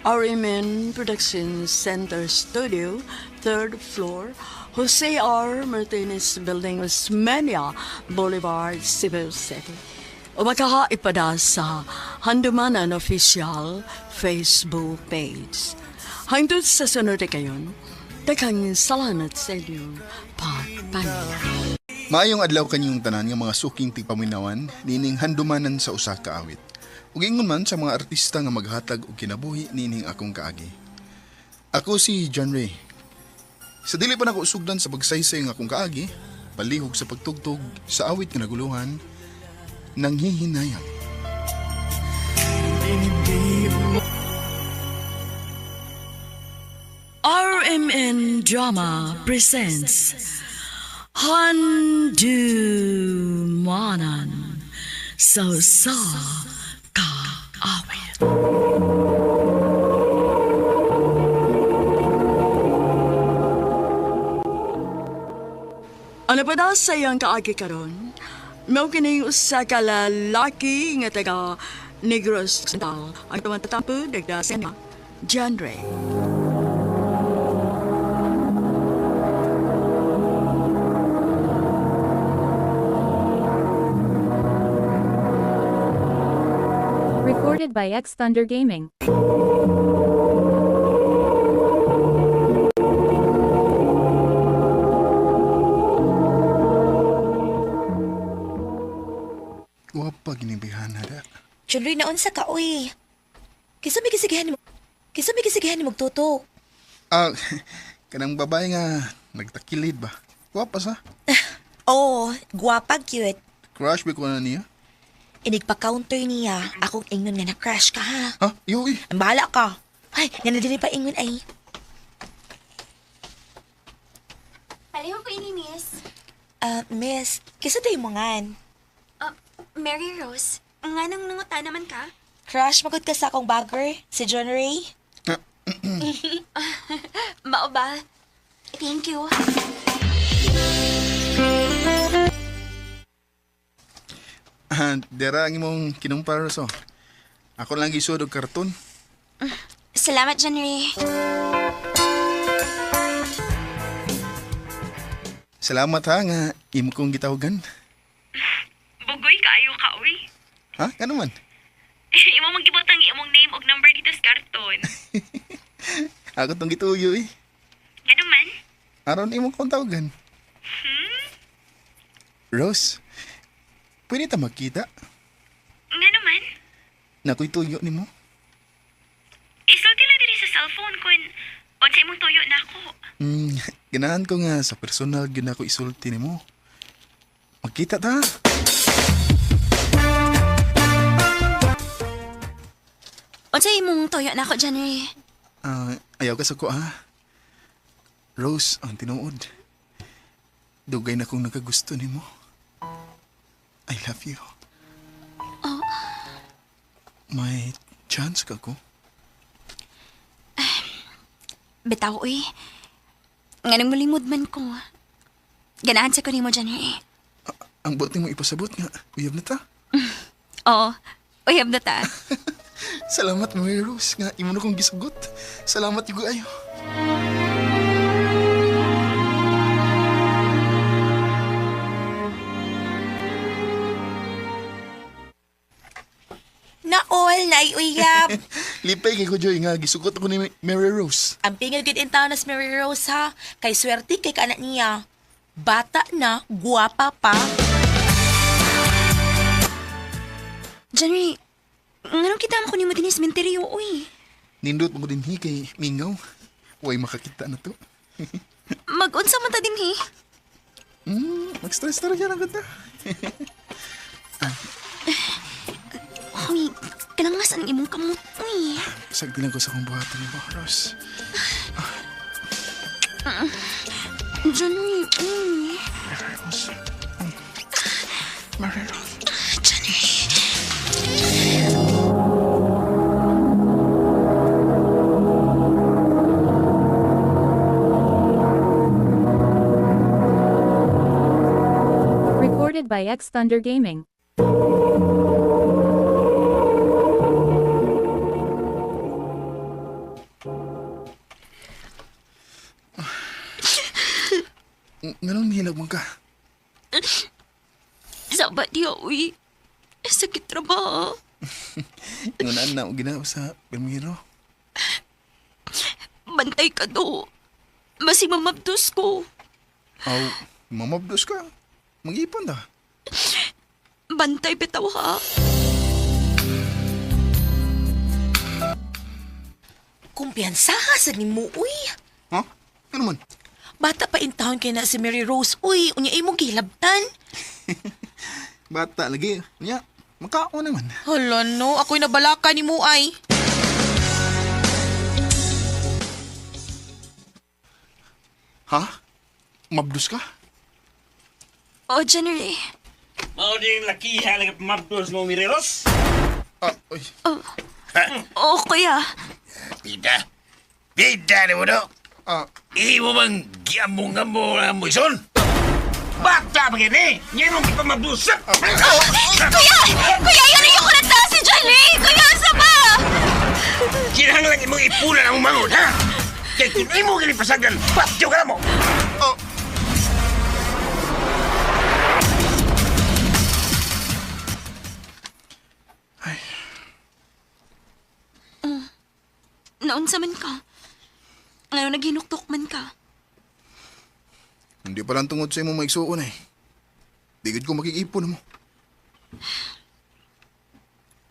RMN Production Center Studio, 3rd floor, Jose R. Martinez Building, Osmeña Boulevard, Cebu City. O makakaipada sa Handumanan Official Facebook page. Hangtod sa sunod na kayon, daghang salamat sa inyong pagpanulat. Maayong adlaw kanyong tanan nga mga suking tigpaminawan nining handumanan sa usa ka awit. Ug ingon man sa mga artista nga maghatag og kinabuhi nining akong kaagi. Ako si John Ray. Sa dili pa nako usugdan sa pagsaysay nga akong kaagi, palihog sa pagtugtog sa awit nga naguluhan, nanghihinayang. RMN Drama presents Handumanan sa kaawit. Ano pa daw sa iyang kaagi karon? Mao kining usa ka lalaki nga taga Negros Occidental ang tumantatampo dagda sa John Ray. Recorded by X Thunder Gaming. Wapa ginibihan na da. Junroy naon sa ka, uy. Kisa may kisigihan ni magtutok. Kanang babae nga nagtakilid ba? Wapa sa? Oo, gwapa, cute. Crush ba ko na niya? Inigpa-counter niya. Akong ingon nga na-crush ka, ha? Ha? Yoy. Ang bahala ka. Ay, nga na din pa ingon ay. Paliho ko ini, miss. Miss, kisa tayo mo ngan. Mary Rose, nga nang nanguta naman ka? Crush magod ka sa akong bagger, si John Ray. Mao ba? Thank you. dera ang imong kinumpara so. Ako lang gisud og karton. Salamat, John Ray. Salamat ha nga imo kong gitawagan. Bugoy kaayo ka, uy. Ha? Ano man? Imo magibot ang imong name ug number dito sa karton. Ako tong gituyo eh. Ano man? Aron imo kong tawagan. Rose, pwede ta magkita? Nga naman? Nakoy tuyo nimo. Isulti lang diri sa cellphone kung unsa imong tuyo na ako. Ganahan ko nga sa personal gyud ako isulti nimo. Magkita ta. Unsa imong toyo na ako, John Ray? Ayaw ka sa ko ha. Rose, ang tinuod. Dugay na kong nakagusto nimo. I love you. Oh. May chance ka ko? Bitaw, uy. Nganong mulimod man ko. Ganahan sa ko nimo, John Ray. Ang buti mo ipasabot nga. Uyab na ta. Oo. Uyab na ta. Salamat, Mary Rose, nga imo na kong gisugot. Salamat yung ayo. Naol, naiuyab. Lipay kay ko, Joy, nga gisugot ako ni Mary Rose. Ang pingil gid in town na si Mary Rose ha. Kay swerte kay kaanak niya. Bata na, guwapa pa. John Ray, nganong kita mo ko nimo din sa sementeryo, uy. Nindot mo din kay Mingaw. Huwag makakita na to. Mag-unsa man ta din, he? Mag-stress talaga lang ganda. Uy, kalangas ang imong kamot, uy. Sagdilan ko sa kong buhatan ni Rose. John Ray, uy. Mary Rose. Mary Rose. John Ray. Recorded by X Thunder Gaming. Ganun hilag mo ka. Sabat dia, uy. Sakit trabaho. Ngunaan na ako ginawa sa Bermiro. Bantay ka do. Masih mamabdos ko. Aw, mamabdos ka. Mag-ipon ta. Bantay bitaw ha. Kumpiyansa sa nimo, uy. Ha? Ano man? Bata pa in town kay na si Mary Rose, uy. Unya imong gilabtan. Bata lagi. Nya, makao naman. Hala no, ako'y nabalaka ni mo ay. Ha? Mabdos ka? O, John Ray. Mao din lakiha lang mabdos mo Mireros. Uy. Oo, kuya. Pida. Pida na mo do. Iwo bang giamong-among na mo ison? Bata begini, nyerong kita mabdusak. Kuya! Kuya, yun yung kunata si John Ray! Kuya, asa ba? Kinahang lang imong ipunan ang mangon, ha? Kaya kung imo gilipasagan, patyo ka na mo. Naunsa man ka? Ngayon naghinuktok man ka? Hindi pa lang tungod sa imo maigsuon eh. Digid ko makikipon mo.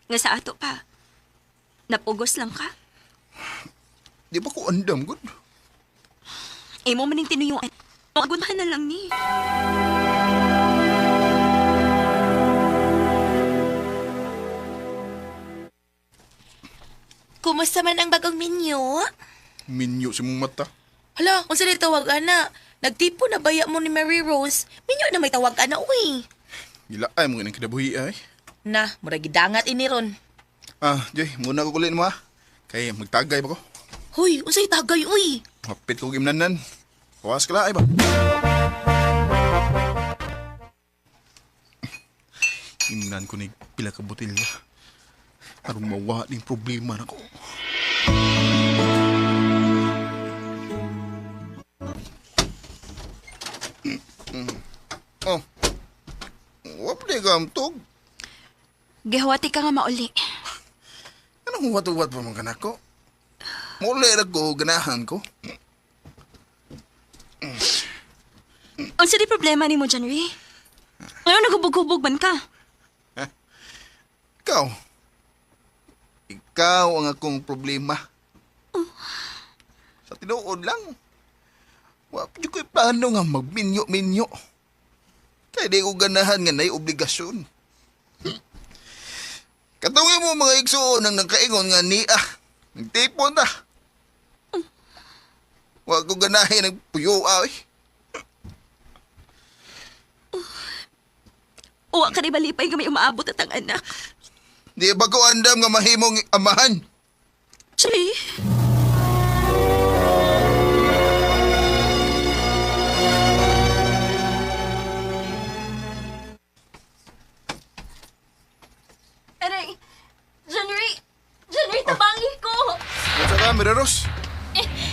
Nga sa ato pa. Napugos lang ka? Di ba ko andam, good? Imo maning tinuyuan. Magunahan na lang ni. Kumusta man ang bagong menu? Minyo sa mong mata. Hala, kung sila tawag ana, nagtipo na baya mo ni Mary Rose, minyo na may tawag ana, uy. Gila ay mo nang kinabuhi ay. Na, mura gidangat ini ron. Joy, muna ko kulit mo ha. Kaya magtagay pa ko. Hoy, unsay tagay, uy. Mapit ko gimnanan. Kawas ka la ay ba? Inan ko ni pila ka botilya. Aron mawa ning problema nako. Oh. Wap di gamtog. Gihawati ka nga mauli. Anong huwat-huwat pa man kanako? Muli na ko, ganahan ko. Unsa di problema ni mo, January? Ano nagubog-hubog man ka? Ikaw. Ikaw ang akong problema. Sa tinuod lang. Wap di ko'y plano nga magminyo-minyo. Kaya di ko ganahan nga na'y obligasyon. Katungin mo mga igsuon ang nagkaingon nga niya. Nagtipon na. Huwag ko ganahin ng puyo ay. Uwa ka ni malipay nga may umaabot at ang anak. Di ba ko andam nga mahimong amahan? Jay! Aray! January! January, tabangin ko! Masa ka, Miraros?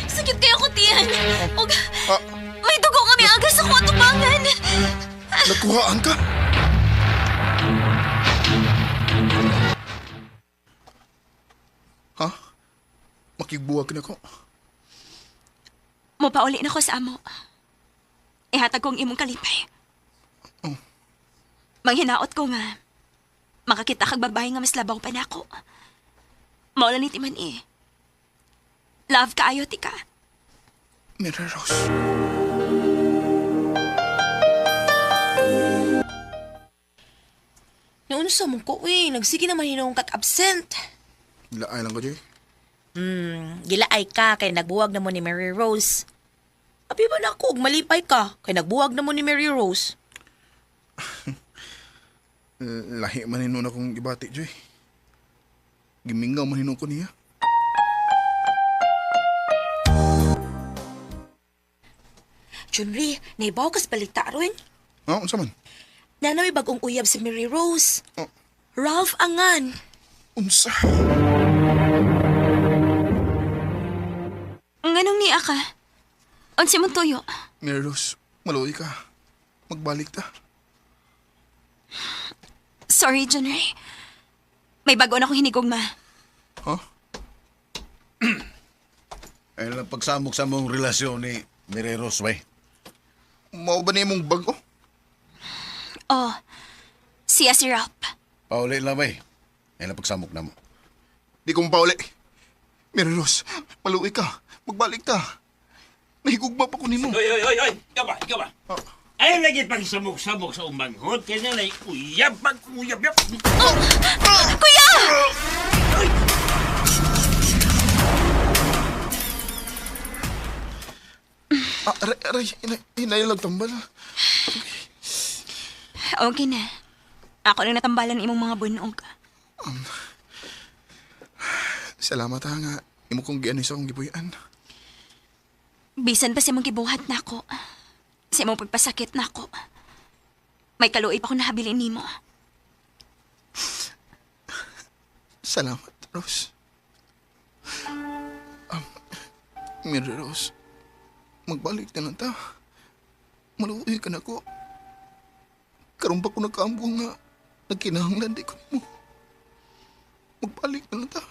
Sakit kayo ko, tiyan. May dugo kami agas sa kuwa tubangan. Nagkuhaan ka? Ha? Makigbuwag na ko. Mupauli na ko sa amo. Ihatag kong imong kalipay. Manghinaot ko nga. Makakita kag babae nga mas labaw pa na ako. Maula ni Timan eh. Love ka ayo, tika. Miraros. Naunsa mo ko, nagsige naman hinong kag-absent. Laay lang ko, Joy. Gilaay ka, kay nagbuwag na mo ni Mary Rose. Abi ba na ako, malipay ka, kay nagbuwag na mo ni Mary Rose. Lahi man hinon akong ibati, Joy. Gimingaw man hinon ko niya. Junri, naibaw kas balita ron. Unsa man? Nanaway bagong uyab si Mary Rose. Ralph Angan. Unsa? Nganong niya ka? Unsi mong tuyo? Mary Rose, maluwi ka. Magbalik ta. Sorry, January. May bago na akong hinigong ma. Ay lang pagsamok sa mong relasyon ni Mireros, bay. Mao ba mong bago? Oh, siya si Ralph. Pauli lang, bay. Ay lang pagsamok na mo. Di ko mapauli. Mary Rose, maluwi ka. Magbalik ta. Nahigugma pa ko ni mo. Oy! Ikaw ba? Ay, lagi pang samok-samok sa umanghot. Kaya na uyab. Kuya! Aray, hinay lang tambal. Okay na. Ako lang natambalan ng imong mga bunog. Salamat ha nga. Imo kong gianis akong gibuyan. Bisan pa si mong gibuhat na ako. Si mong pagpasakit na ako. May kaluoy pa akong nahabilin ni mo. Salamat, Rose. Mary Rose, magbalik na lang ta. Maluwi ka na ko. Karoon pa ko nagkaambong nga nagkinahanglan di ko mo. Magbalik na lang ta.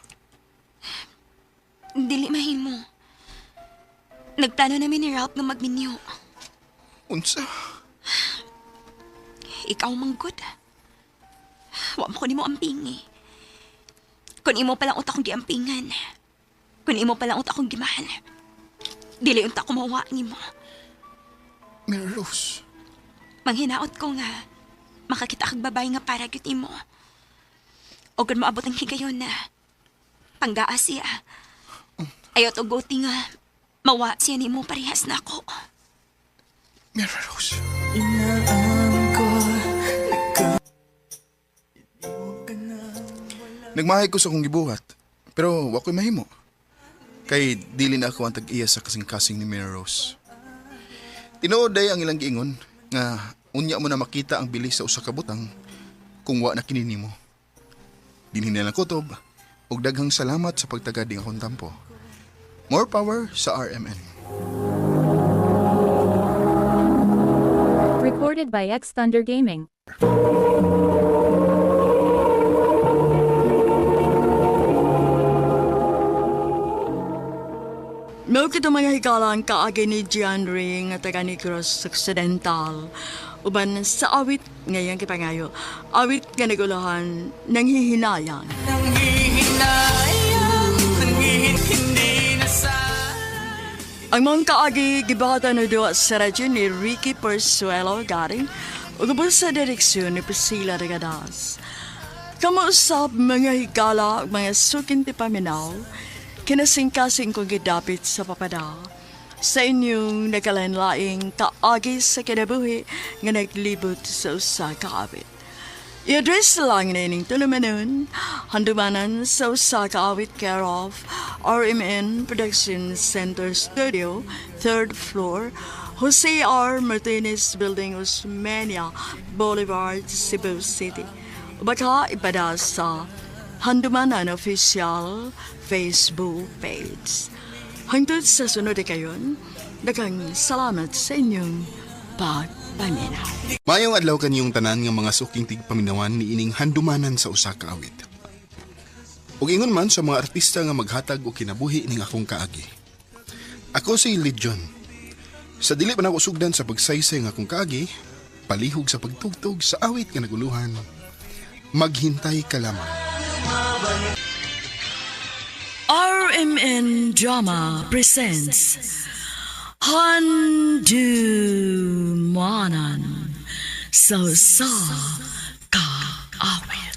Dili mahimo. Nagplano namin ni Ralph nga magminyo. Unsa? Ikaw manggod. Wa mo ko nimo ampingi. Kung imo palang utak kong giampingan. Kung imo palang utak kong gimahal. Dili unta ko mawa nimo. Mary Rose. Manghinaot ko nga. Makakita kag babae nga para gyud imo. O kung maabot ang higayon na panggaa siya. Ayot og guti nga mawa siya nimo parehas na ako. Mary Rose. Nagmahay ko sa akong gibuhat, pero wako'y mahimo. Kay dili na ako ang tag-iya sa kasing-kasing ni Mary Rose. Tinuod day ang ilang giingon nga unya mo na makita ang bilis sa usa ka butang kung wa na kinini mo. Dinhinalang kutob, ug daghang salamat sa pagtagad ng akong tampo. More power sa RMN. Recorded by X Thunder Gaming. Mao kita mga hikalang kaagi ni Gian Ring at taga Negros Occidental. Uban sa awit ngayang kipangayo. Awit nga nagulahan ng hihinayang. Ang mga kaagi gibahatan na doon sa radyo ni Ricky Persuelo garing ugabon sa direksyon ni Priscilla Regadas. Kamuusap mga higala mga sukin ti paminaw kinasingkasing kong gidapit sa papada sa inyong nakalanlaing kaagi sa kinabuhi nga naglibot sa usa kaawit. I-address lang na ining tulumanon, handumanan sa usa kaawit care of RMN Production Center Studio, 3rd floor, Jose R. Martinez Building, Osmeña Boulevard, Cebu City. Baka ipada sa Handumanan Official Facebook page. Hangtod sa sunod kayon, daghang salamat sa inyong pagpaminaw. Mayong adlaw kaniyong tanan nga mga suking tigpaminawan ni ining handumanan sa usa ka awit. Ug ingon man sa mga artista nga maghatag og kinabuhi ning akong kaagi. Ako si Legion. Sa dili pa nako sugdan sa pagsaysay nga akong kaagi, palihog sa pagtugtog sa awit nga naguluhan. Maghintay ka lamang. RMN Drama presents Handumanan sa usa ka awit.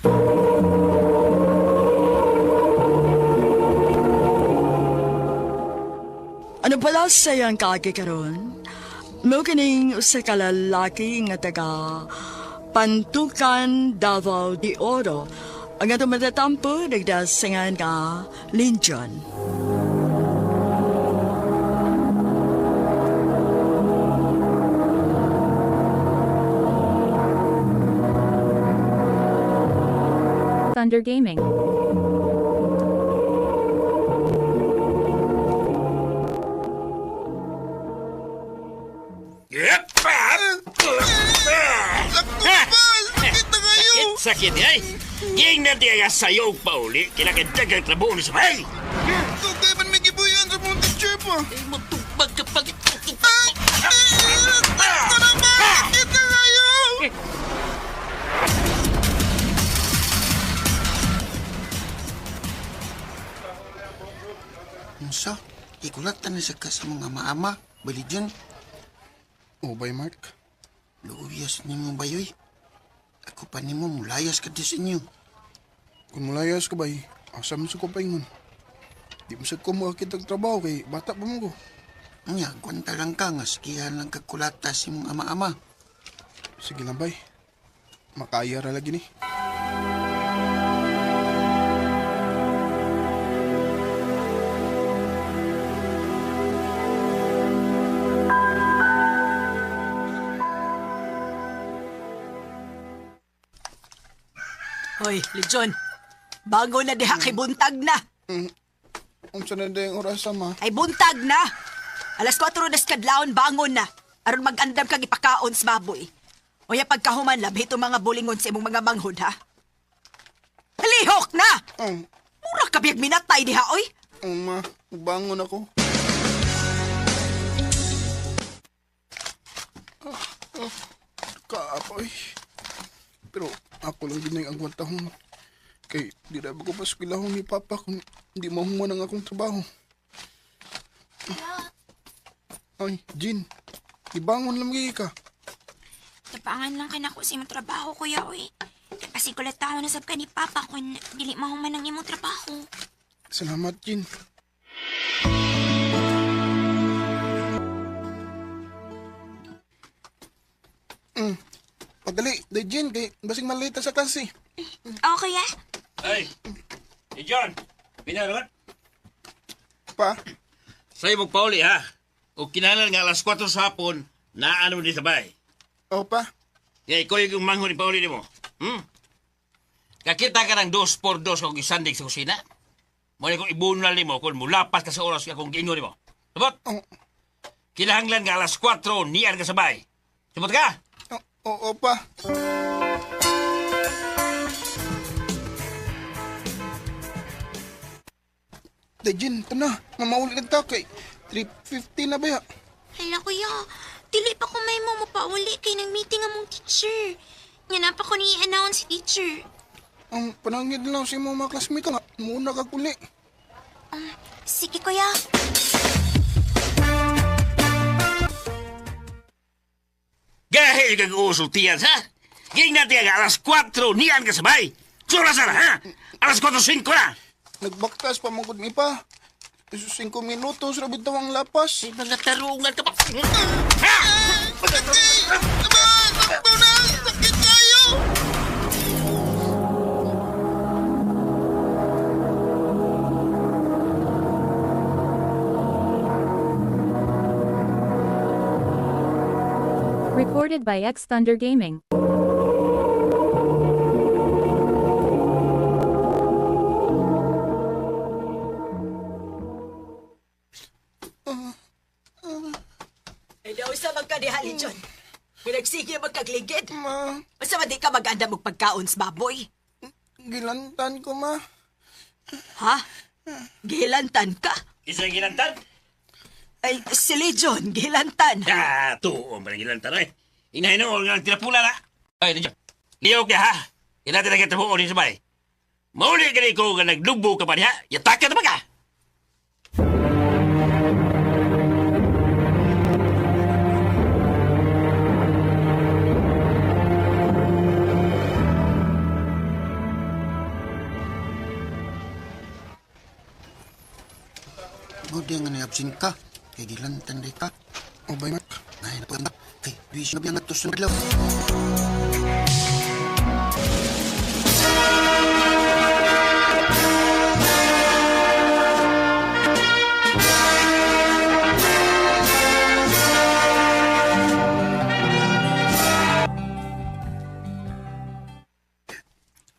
Ano pala sayang kaagi karon? Mo kining usa ka lalaki nga taga Pantukan, Davao de Oro. Ang atong matatampo, nagdasangan ka, Linjon. Thunder Gaming. Sakit ay! Ging na diya sa'yo pa uli, kinakadagang trabaho ni sa bahay! Kaya man may gibuyan sa mong teacher pa? Ay, matupag kapag... Kita kayo! Musa, ikulatan na siya ka sa mga maama, bali dyan. O bay, Mark? Luuyas ni mo bayoy. Ako pa ni mo, mulayas ka din sa inyo. Kung mulayas ka bay, asam sa ko paingon. Di mo sa ko makakit ang trabaho kay bata pa mo ko. Nga, kwanta lang ka nga, sikihan lang kakulata si mong ama-ama. Sige lang bay, makaya ra lagi ni. Hoy, Legion. Bago na diha kay buntag na. Unsa na dayang oras sama? Ay buntag na. Alas 4 na kadlawon bangon na. Aron mag-andam kag ipakaon sa baboy. Oya pagkahuman labi itong mga bulingon sa imong mga manghod ha. Halihok na! Mura ka biyag minatay diha oy. Ma, bangon ako. Kaapoy. Pero ako lang din ang agwantahon. Kay di na ko pa skwilahon ni Papa kung hindi mahuman ang akong trabaho. Ay, Jean. Ibangon lang ka. Tapangan lang kinako sa imong trabaho, kuya, oy. Kasi kulat tao na sab ka ni Papa kung dili mahuman ang imong trabaho. Salamat, Jean. Padali, day Jean, kay basing malita sa klase. Okay, ah? Ay! Hey, John! Pinarot? Pa? Sa'yo magpauli, ha? O kinanan nga alas 4 sa hapon, naano mo din sa bahay. O, pa? Kaya ikaw yung mangho ni pauli ni mo. Kakita ka ng 2x2 kung isandig sa kusina. Muna kung ibunal ni mo kung mulapas ka sa oras ka kung giingon ni mo. Sabot? Kinahanglan nga alas 4, niyan ka sabay. Sabot ka? Oo pa. Dajin, ito na. Mamauli ng takay. 3:50 na ba ya? Hala, kuya. Dili pa ko may mo mapauli kay nang meeting among teacher. Nga na pa ko ni i-announce si teacher. Ang panangid lang si mga classmate nga. Muna ka kuli. Sige, kuya. Gahil kang uusultiyan, ha? Ging natin ang alas 4, niyan ka sabay. Suras na, ha? Alas 4:05 na. Nagbaktas pa mong mi pa. 5 minutos rabit daw ang lapas. Mga tarungan ka pa. Sakit kayo! Recorded by X Thunder Gaming. Ay daw sa magkadihali, John. Pinagsige magkagligid. Basta ba di ka mag-anda mong pagkaon sa baboy? Gilantan ko, ma. Ha? Gilantan ka? Isa gilantan? Ay, sili, John. Gilantan. Tuon pa ng gilantan, eh. Inahinong nga tinapula na. Ay, nandiyan. Liyaw ka, ha? Yan natin ang kitabuon din sabay. Mauli ka rin ko nga naglubo ka pa niya. Yatak ka naman ka. Buti nga ni-absent ka. Kaya gilantan day ka. O bay, Mark? Ay, napaganda. Kay, bis na biyang atos na madlaw.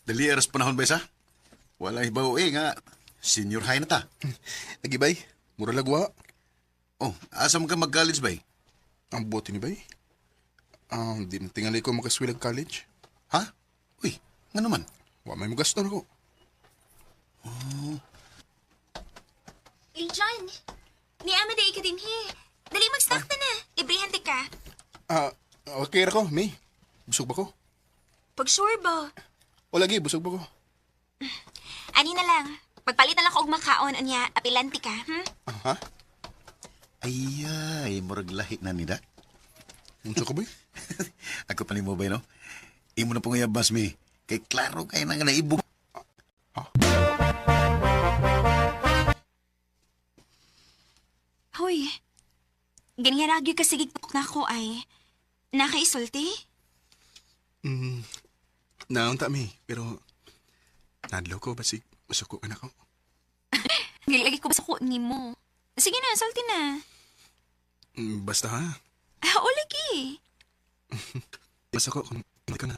Dali aras panahon ba isa? Wala ibaw nga. Senior high na ta. Lagi bay, mura lagwa. Oh, asam ka mag-college bay? Ang bote ni bay. Di na tingali ko makaswilag college. Ha? Uy, nga naman. Wa may magaston ako. John, ni Amada ka din, he. Dali mag-stock na na. Ibrihante ka. Okay ra ko, May. Busog ba ko? Pag sure ba? O lagi, busog ba ko? Ani na lang. Pagpalit na lang ko og makaon unya, apilanti ka, Ha? Ay, murag lahi na nida. Unsa ka bay? Ako pa ni mo bay, no? Imo na pangayabas mi. Kay klaro kay na nga naibog. Hoy, ganyan lagi ka sigig na ko ay nakaisulti? Naunta mi, pero nadlo ko basig masuk ko anak ko. Lagi ko basta ko ni mo. Sige na, salti na. Basta ha. O lagi. Basta ko kung hindi ka na.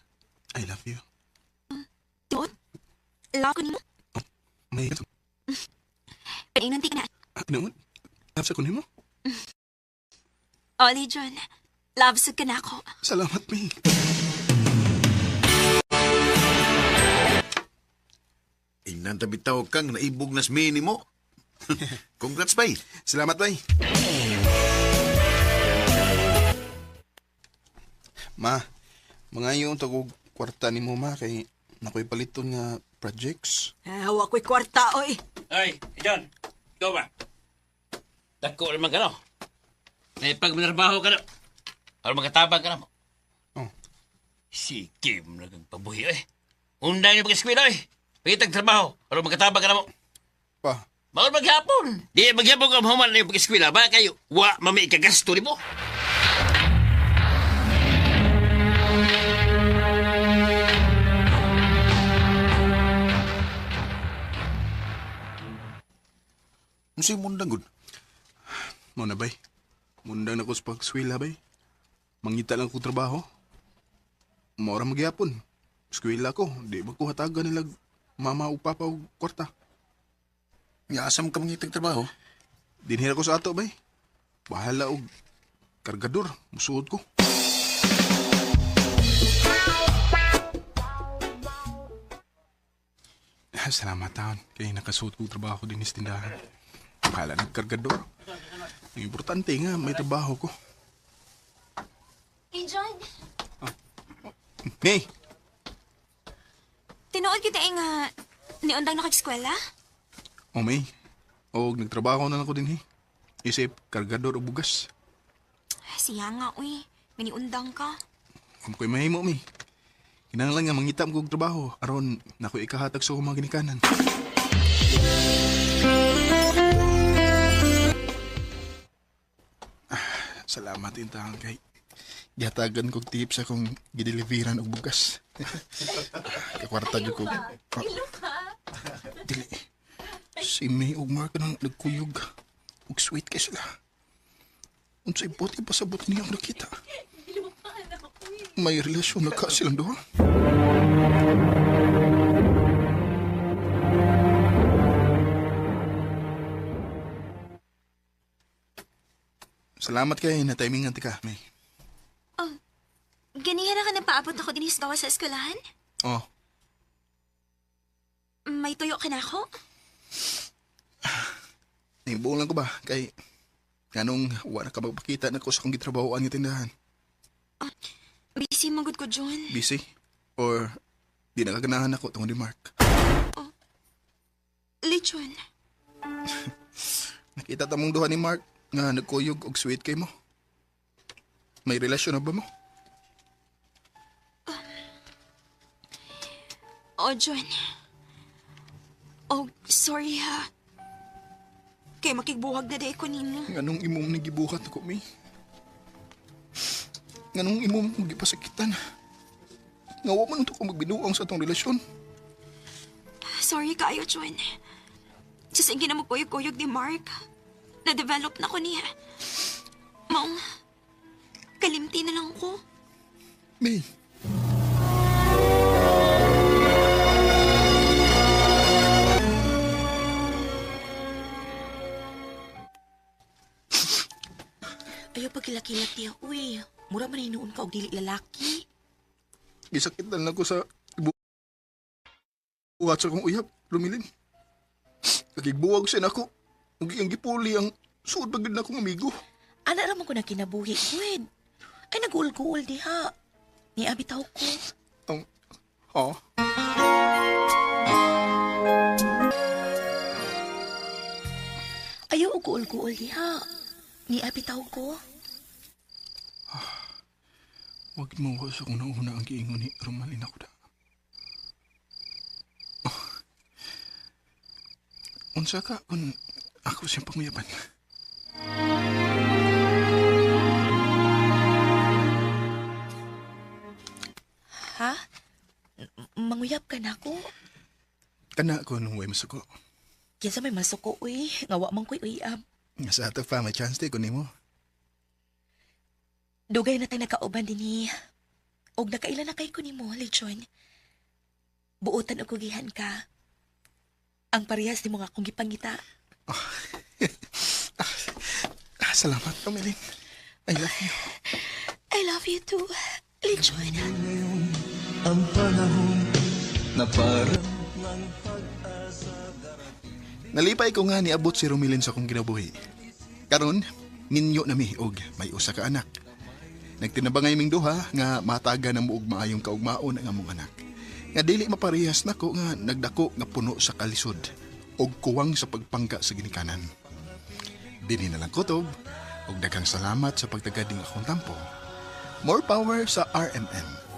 I love you. Tuot? Love ko ni mo? May Paninanti ka na. Noon? Love sa kunin mo? Oli, John. Love sa ka na ako. Salamat, May. Ingnan tabitaw kang naibog nas mini mo. Congrats, bay. Salamat, bay. Ma, mga yung tagog kwarta ni mo, ma, kay nakoy paliton nga projects. Hawa ko'y kwarta, oy. Ay, John. Ikaw ba? Dako naman ka, no? May pagminarbaho ka, no? Para magkatabang ka na mo. Oh. Si Kim nagpabuhi, eh. Unday niyo pag-eskwela, eh. Pagkitag trabaho, para magkatabang ka na mo. Pa. Bakit maghapon? Di maghapon ka mahuman na yung pag-eskwela. Ba kayo, wa mami ikagasto ni mo. Ano sa'yo mundang gud? Mo na, bay. Mundang na ko sa pagswila, bay. Mangita lang ko trabaho. Maura magyapon. eskwela ko, di ba ko hatagan nilag mama o papa o kwarta. Nga asam ka mangitag trabaho? Dinhira ko sa ato, bay. Bahala og kargador, musuod ko. Salamat taon, kay nakasuot ko trabaho din sa tindahan. Bahala ng kargador. Ang importante nga, may trabaho ko. Hey, John. Hey! Tinuod kita nga niundang nakag-eskwela? O may, o nagtrabaho na ako din Isip, kargador o bugas. Siya nga, uy. Maniundang ka. Kung ko'y mahimo, may. Kinahanglan nga mangitam kong trabaho aron nakoy ikahatag sa mga ginikanan. Salamat intahan kay gihatagan kog tips akong gideliveran og bugas. Kakwarta jud ko. Dili. Si May ug Mark nang nagkuyog. Ug sweet kay sila. Unsay buti pasabot niya ang nakita. May relasyon na ka silang duha. Salamat kay na timingan ti ka, May. Oh, ganihan na ka napaabot ako din sa gawa sa eskwelahan? Oh, May tuyo ka na ako? naibuong lang ko ba? Kay, ganong wala ka magpakita na ko sa kong gitrabahoan ng tindahan. Busy magod ko, John. Busy? Or di nakaganahan ako tungkol ni Mark? Lechon. Nakita tamong duha ni Mark nga nagkuyog og sweet kay mo. May relasyon na ba mo? John. Sorry ha. Kay makigbuhag na day ko nimo. Nganong imong nagibuhat ako, May? Nganong imong kong gipasakitan? Ngawa man ito kung magbinuang sa atong relasyon. Sorry kayo, John. Sa sige na mo kuyog-kuyog ni Mark. Na-develop na ko niya. Maong, kalimti na lang ko. May. Ayaw pagkilak-kilak niya, uy. Mura man hinuon ka og dili lalaki. Gisakitan lang ko sa buhat sa kong uyab, Rumilin. Nagigbuwag siya na ako. Ug iyang gipuli ang suod bagid na akong amigo. Ana raman ko na kinabuhi, Gwen. Ay nag-uul-guul diha. Niabitaw ko. Ha? Ayaw og guul-guul diha. Niabitaw ko. Huwag mo ko sa kung nauna ang giingon ni Romalin ako da. Unsa ka kung ako siyang panguyaban? Ha? Manguyap ka na ako? Kana ko nung way masuko. Kesa may masuko, uy. Ngawa man ko'y uyab. Nga sa ato pa, may chance di ko nimo. Dugay na tayo nakauban din ni. Og nakailan na kay ko nimo, Lechon. Buotan o kugihan ka. Ang parehas ni mo nga kong gipangita. Salamat, Romelin. I love you. I love you too, Lechon. Ang panahon na parang Nalipay ko nga niabot si Romelin sa kong ginabuhi. Karon, ninyo na mi og may usa ka anak. Nagtinabangay ming duha nga mataga na muog maayong kaugmaon ang among anak. Nga dili maparehas nako nga nagdako nga puno sa kalisod og kuwang sa pagpangka sa ginikanan. Dili na lang kutob og daghang salamat sa pagtagading akong tampo. More power sa RMN.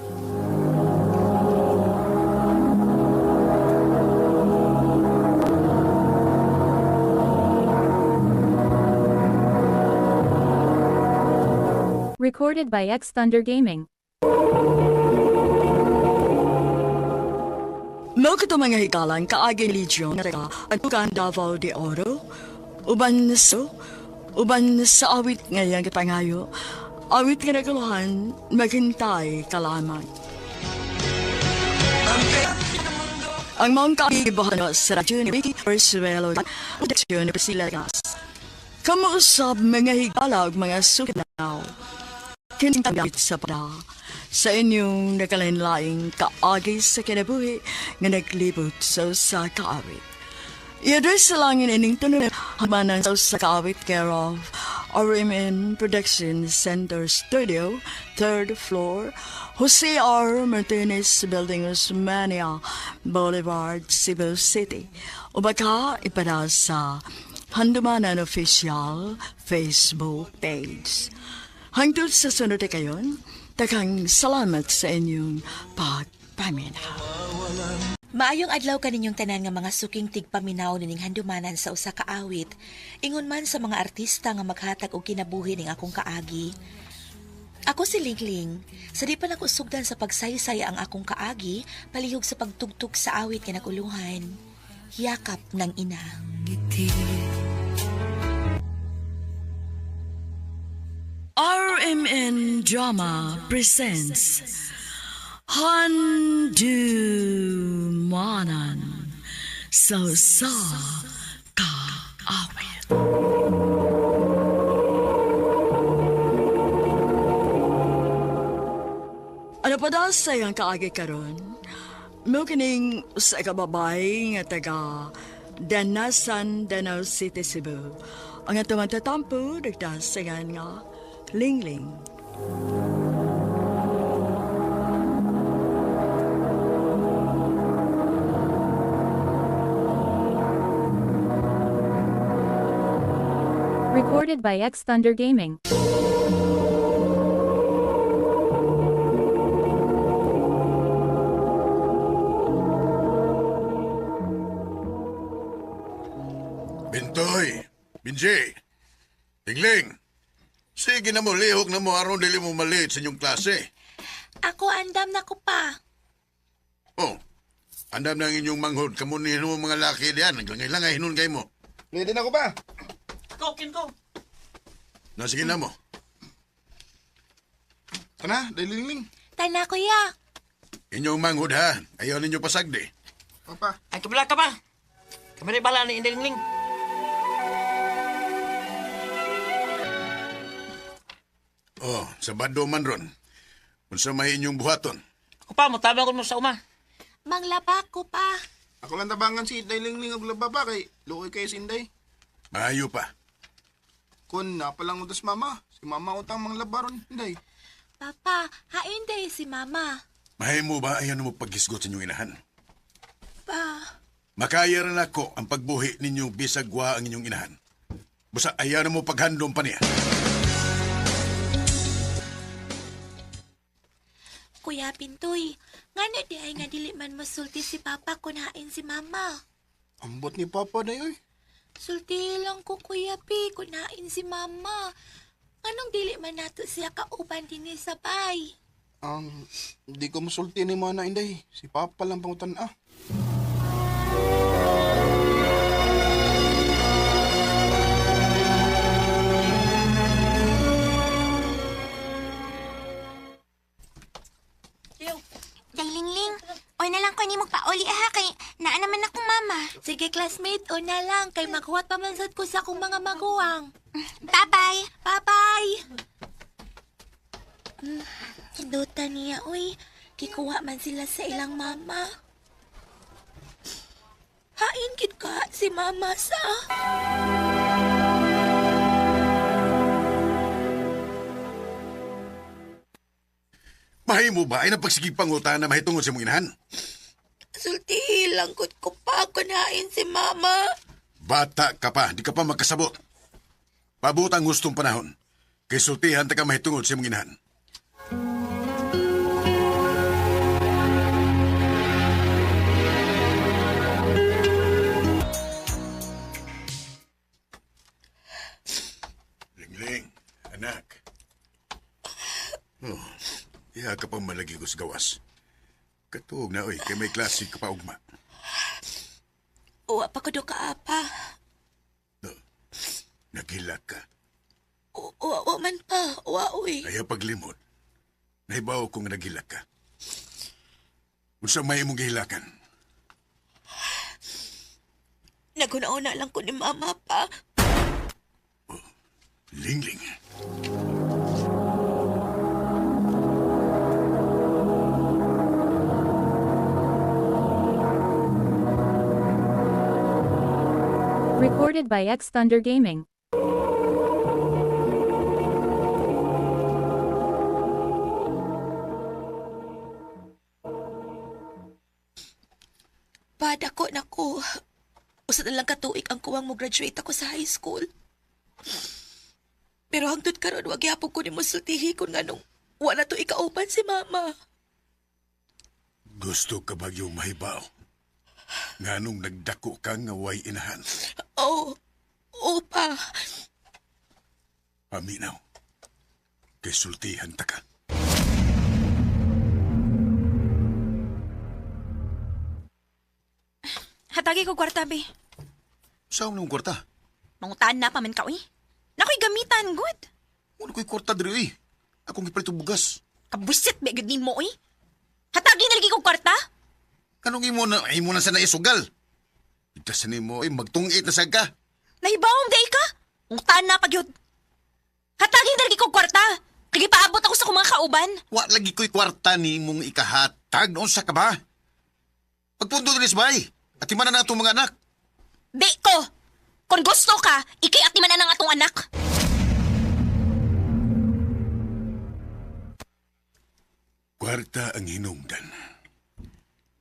Recorded by X Thunder Gaming. Mo kito mga hikalan kaaging Legion na at tukan Davao de Oro, uban sa awit ngayang kipangayo, awit nga naguluhan, maghintay kalaman. Ang mga kaibahan sa radyo ni Vicky Persuelo Production ni Priscilla Gas. Kamuusap mga higala o mga sukinaw. Kintamit sa pada sa inyong nakalinlaing kaagi sa kinabuhi nga naglibot sa kaawit. I-address sa langin ining tunod hamanan sa kaawit care of RMN Production Center Studio, 3rd floor, Jose R. Martinez Building, Osmania Boulevard, Cebu City. O baka ipada sa Handumanan Official Facebook page. Hangtod sa sunod na kayon, takang salamat sa inyong pagpaminaw. Maayong adlaw kaninyong tanan nga mga suking tigpaminaw nining handumanan sa usa ka awit, ingon man sa mga artista nga maghatag og kinabuhi ning akong kaagi. Ako si Lingling, sa di pa nakusugdan sa pagsaysay ang akong kaagi, palihog sa pagtugtog sa awit nga naguluhan. Yakap ng ina. RMN Drama presents Handumanan sa kaawit. Ano pa daw sa iyang kaagi karon? Mo kining sa kababay nga taga Danasan, Danau City, Cebu. Ang atong matatampo, nagdasagan nga Lingling. Recorded by X Thunder Gaming. Bintoy, Binjay, Lingling, sige na mo, lihok na mo aron dili mo maliit sa inyong klase. Ako andam na ko pa. Oh, andam na ang inyong manghod, kamunihin mo mga laki diyan, naglangay-langay hinun kayo mo. Pwede na ko ba? Kokin ko. Na, sige na mo. Kana, Lingling. Tana kuya. Inyong manghod ha, ayaw ninyo pasagdi. Papa. Ay, kabila ka ba? Kamari bala ni Indilingling. Oh, sabado man ron. Kung sa may inyong buhaton. Ako pa, mutabang ko mo sa uma. Manglaba ko pa. Ako lang tabangan si Lingling og laba pa kay luoy kay Sinday. Maayo pa. Kun napalang utos mama, si mama utang manglabaron, Inday. Papa, hain day si mama. Mahay mo ba ayaw na mo paghisgot sa inyong inahan? Pa. Makaya rin ako ang pagbuhi ninyong bisagwa ang inyong inahan. Busa ayaw na mo paghandom pa niya. Kuya Pintoy, ngano di ay nga dili man masulti si Papa kung hain si Mama. Ambot ni Papa na yoy. Sulti lang ko Kuya Pi kung hain si Mama. Anong dili man nato siya kauban din sa bay? Di ko masulti ni Mana Inday. Si Papa lang pangutan ah. Lingling, oy na lang ko ni magpauli ha kay naa naman akong mama. Sige classmate, o na lang kay maghuwat pa man sad ko sa akong mga maguwang. Bye-bye. Bye-bye. Hindutan niya, uy. Kikuha man sila sa ilang mama. Hain gid ka si mama sa... Mahay mo ba ay napagsigipangutan na mahitungod sa mong inahan? Sulti lang ko pa kung hain si mama. Bata ka pa, di ka pa magkasabot. Pabot ang gustong panahon. Kay sultihan ta ka mahitungod sa mong inahan. Lingling, anak. Oh, iya ka pang malagi ko sa gawas. Katuog na, oy, kay may klase ka pa ugma. Uwa pa ko do ka, apa. Naghilak ka. Uwa man pa, uwa, uy. Kaya paglimod, nahibaw kong naghilak ka. Unsa may imong gihilakan? Naguna-una lang ko ni Mama pa. Lingling. Recorded by X Thunder Gaming. Dako na ko. Usa na lang katuig ang kuwang mo graduate ako sa high school. Pero hangtod karon wag gyapon ko nimo sultihi kun nganong wala to ikauban si Mama. Gusto ka ba yung mahibaw? Nganong nagdako ka nga way inahan? Oh, opa. Paminaw. Kay sultihan ta ka. Hatagi ko kwarta, be. Saan nung kwarta? Mangutaan na pa man ka, uy. Nakoy gamitan, good. Wala ko'y kwarta diri, eh. Akong ipalit bugas. Kabusit, be, good mo, uy. Hatagi na lagi ko kwarta? Anong imo na sa naisugal? Itasan mo, magtungit na sagka. Nahibawang day ka? Mangutaan na pag yun. Hatagi na lagi ko kwarta. Kagipaabot ako sa kung mga kauban. Wa lagi ko'y kwarta ni mong ikahatag. Noon sa ka ba? Pagpundo din isbay. At imanan na itong mga anak. Di ko! Kung gusto ka, ikiatiman na ng atong anak. Kwarta ang hinungdan.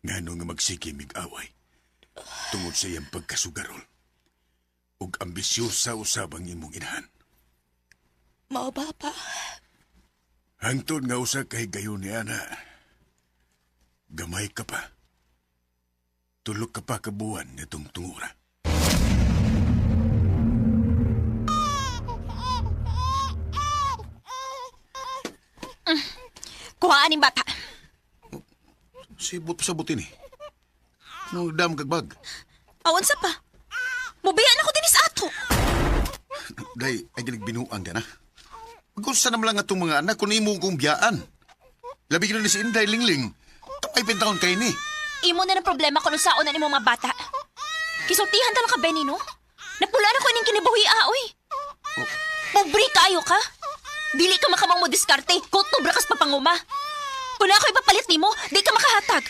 Ngano nga magsikimig away. Tungod sa iyang pagkasugarol. Ug ambisyosa usabang imong inahan. Mao ba pa? Hangtod nga usa kay gayon ni ana. Gamay ka pa. Tulog ka pa kabuan nitong tungura. Kuhaan yung bata. Sibot pa sabutin eh. Nung dam kagbag. Awan sa pa. Mubayaan ako dinis ato. Day, ay ginagbinuang ka na. Gusto naman lang itong mga anak kung imo kong biyaan. Labi ka na si Inday Lingling. Kamay pintaon kayo ni. Imo na ng problema kung saon na ni mga bata. Kisultihan talaga ka, Benny, no? Napula na ko ining kinabuhi, oy. Pobre kayo ka. Dili ka makamang mo diskarte, kutubra kas papanguma. Kung ako ipapalit ni mo, di ka makahatag.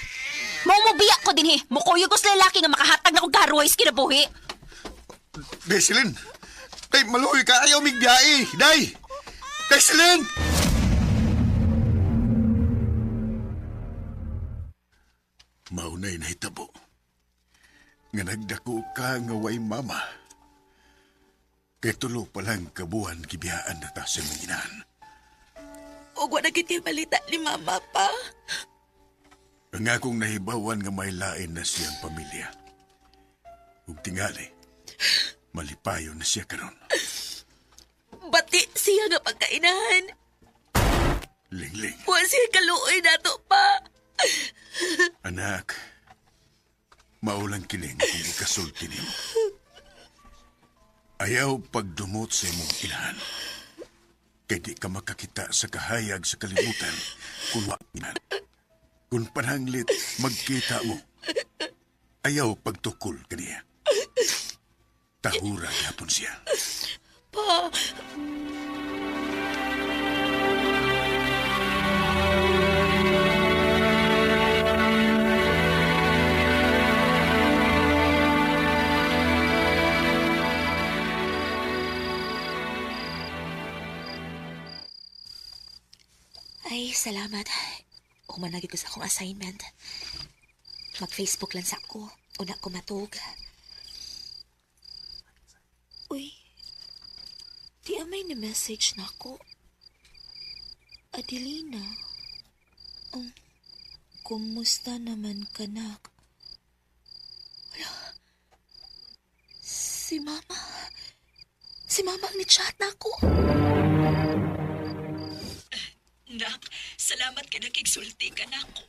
Maumubiyak ko din, Mukuyog ko sa lalaki nga makahatag na kong karuways kinabuhi. Desilin, day, maluhoy ka, ayaw migbiyae. Day! Desilin! Maunay na hitabo. Nga nagdako ka nga way mama. Kay tulo pa lang kabuhan kibiyaan na ta sa mong inahan. Ug wala giti balita ni Mama pa. Ang akong nahibawan nga may lain na siyang pamilya. Ug tingali, malipayo na siya karon. Bati siya nga pagkainahan. Lingling, Wa siya kaluoy nato pa. anak, maulang kining kung ikasulti nimo. Ayaw pagdumot sa imong inahan. Kay di ka makakita sa kahayag sa kalibutan kung wakinan. Kung pananglit, magkita mo. Ayaw pagtukol kaniya. Tahura yapon siya. Pa. Ay, salamat. Umanagi ko sa akong assignment. Mag-Facebook lang sa ako. Una ko matug. Uy, di amay na message na ako. Adelina, kumusta naman ka, nak? Wala. Si Mama. Si Mama ang ni-chat na ako. Nak, salamat ka nakigsulti ka na ako.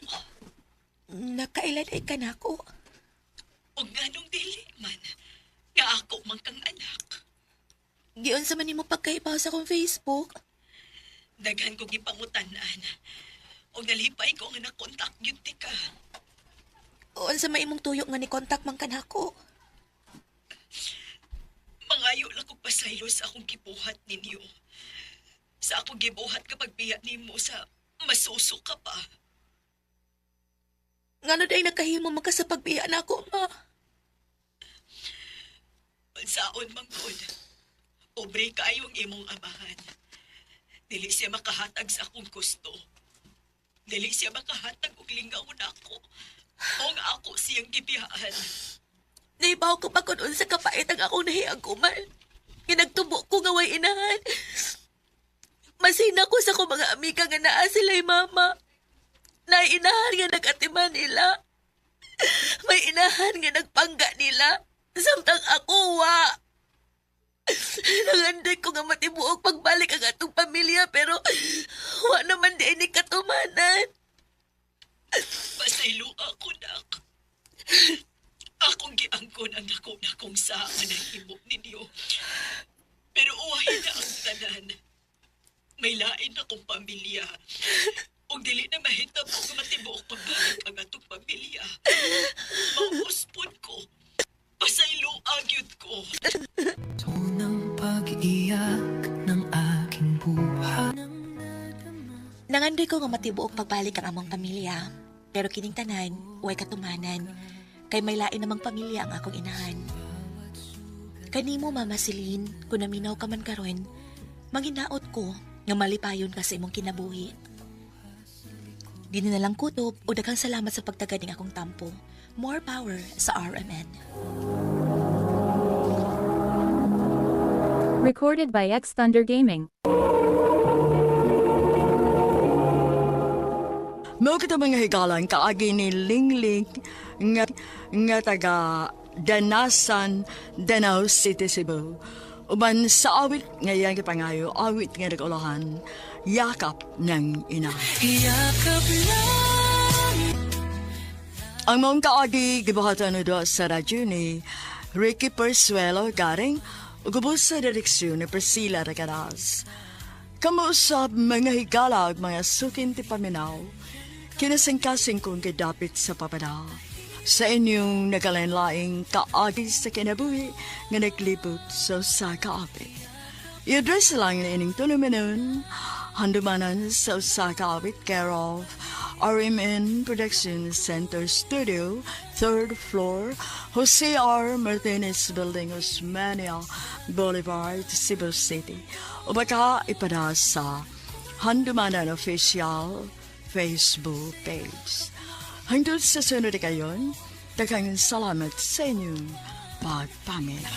Nakailanay ka na ako. O nga nung dili man, nga ako man kang anak. Giyon sa man mo pagkaibaw sa akong Facebook. Daghan ko gipangutanan. O nalipay ko nga nakontak yun ti ka. Unsa may imong tuyo nga ni kontak man kanako? Mangayo lang kong pasaylo sa akong gibuhat ninyo. Sa akong gibuhat kapag biya nimo sa masuso ka pa. Ngano day nagkahimo man ka sa pagbiya nako, ma? Pansaon manggod. Pobre kayong imong amahan. Dili siya makahatag sa akong gusto. Dili siya makahatag og lingaw nako. O nga ako siyang gibiyahan. Naibaw ko pa kung unsa kapait ang akong nahiaguman. Ginagtubo ko nga way inahan. Masina ko sa ko mga amiga nga naa sila'y mama. Naiinahan nga nag-atiman nila. May inahan nga nagpangga nila. Samtang ako, wa. Nanganday ko nga matibuok pagbalik ang atong pamilya pero wa naman di ni katumanan. Pasaylo ako, nak. Akong giangkon ang nakong saan na himok ninyo. Pero uwahin na ang tanan. May lain akong pamilya. Ug dili na mahitabo nga matibuok pagbalik ang atong pamilya. Mauuspod ko. Pasaylo agyud ko. Unang pag-iyak ng aking buhay. Nangandoy ko nga matibuok pagbalik ang among pamilya. Pero kining tanan, way katumanan. Kay may lain namang pamilya ang akong inahan. Kanimo, Mama Celine, kung naminaw ka man karon, manginaot ko nga malipayon ka sa imong kinabuhi. Dili na lang kutob o daghang salamat sa pagtagad ning akong tampo. More power sa RMN. Recorded by X Thunder Gaming. Mao kita mga higalan kaagi ni Lingling nga taga Danasan, Danau City, Cebu. Uban sa awit ngayon kipangayo, awit nga nag-ulahan, yakap ng ina. Yakap lang. Ang mong kaagi gibuhatan do sa radyo ni Ricky Persuelo garing ugubos sa direksyon ni Priscilla Regadas. Kamuusap mga higala ug mga sukin ti paminaw, kinasingkasing kong kidapit sa papadaw. Sa inyong nagalanlaing kaagi sa kinabuhi nga naglibot sa kaapit. I-address lang na ining tulumanon, handumanan sa kaapit care of RMN Production Center Studio, 3rd floor, Jose R. Martinez Building, Osmania Boulevard, Cebu City. O baka ipada sa Handumanan Official Facebook page. Hanggang sa sunod kayon, daghang salamat sa inyong pagpamilya.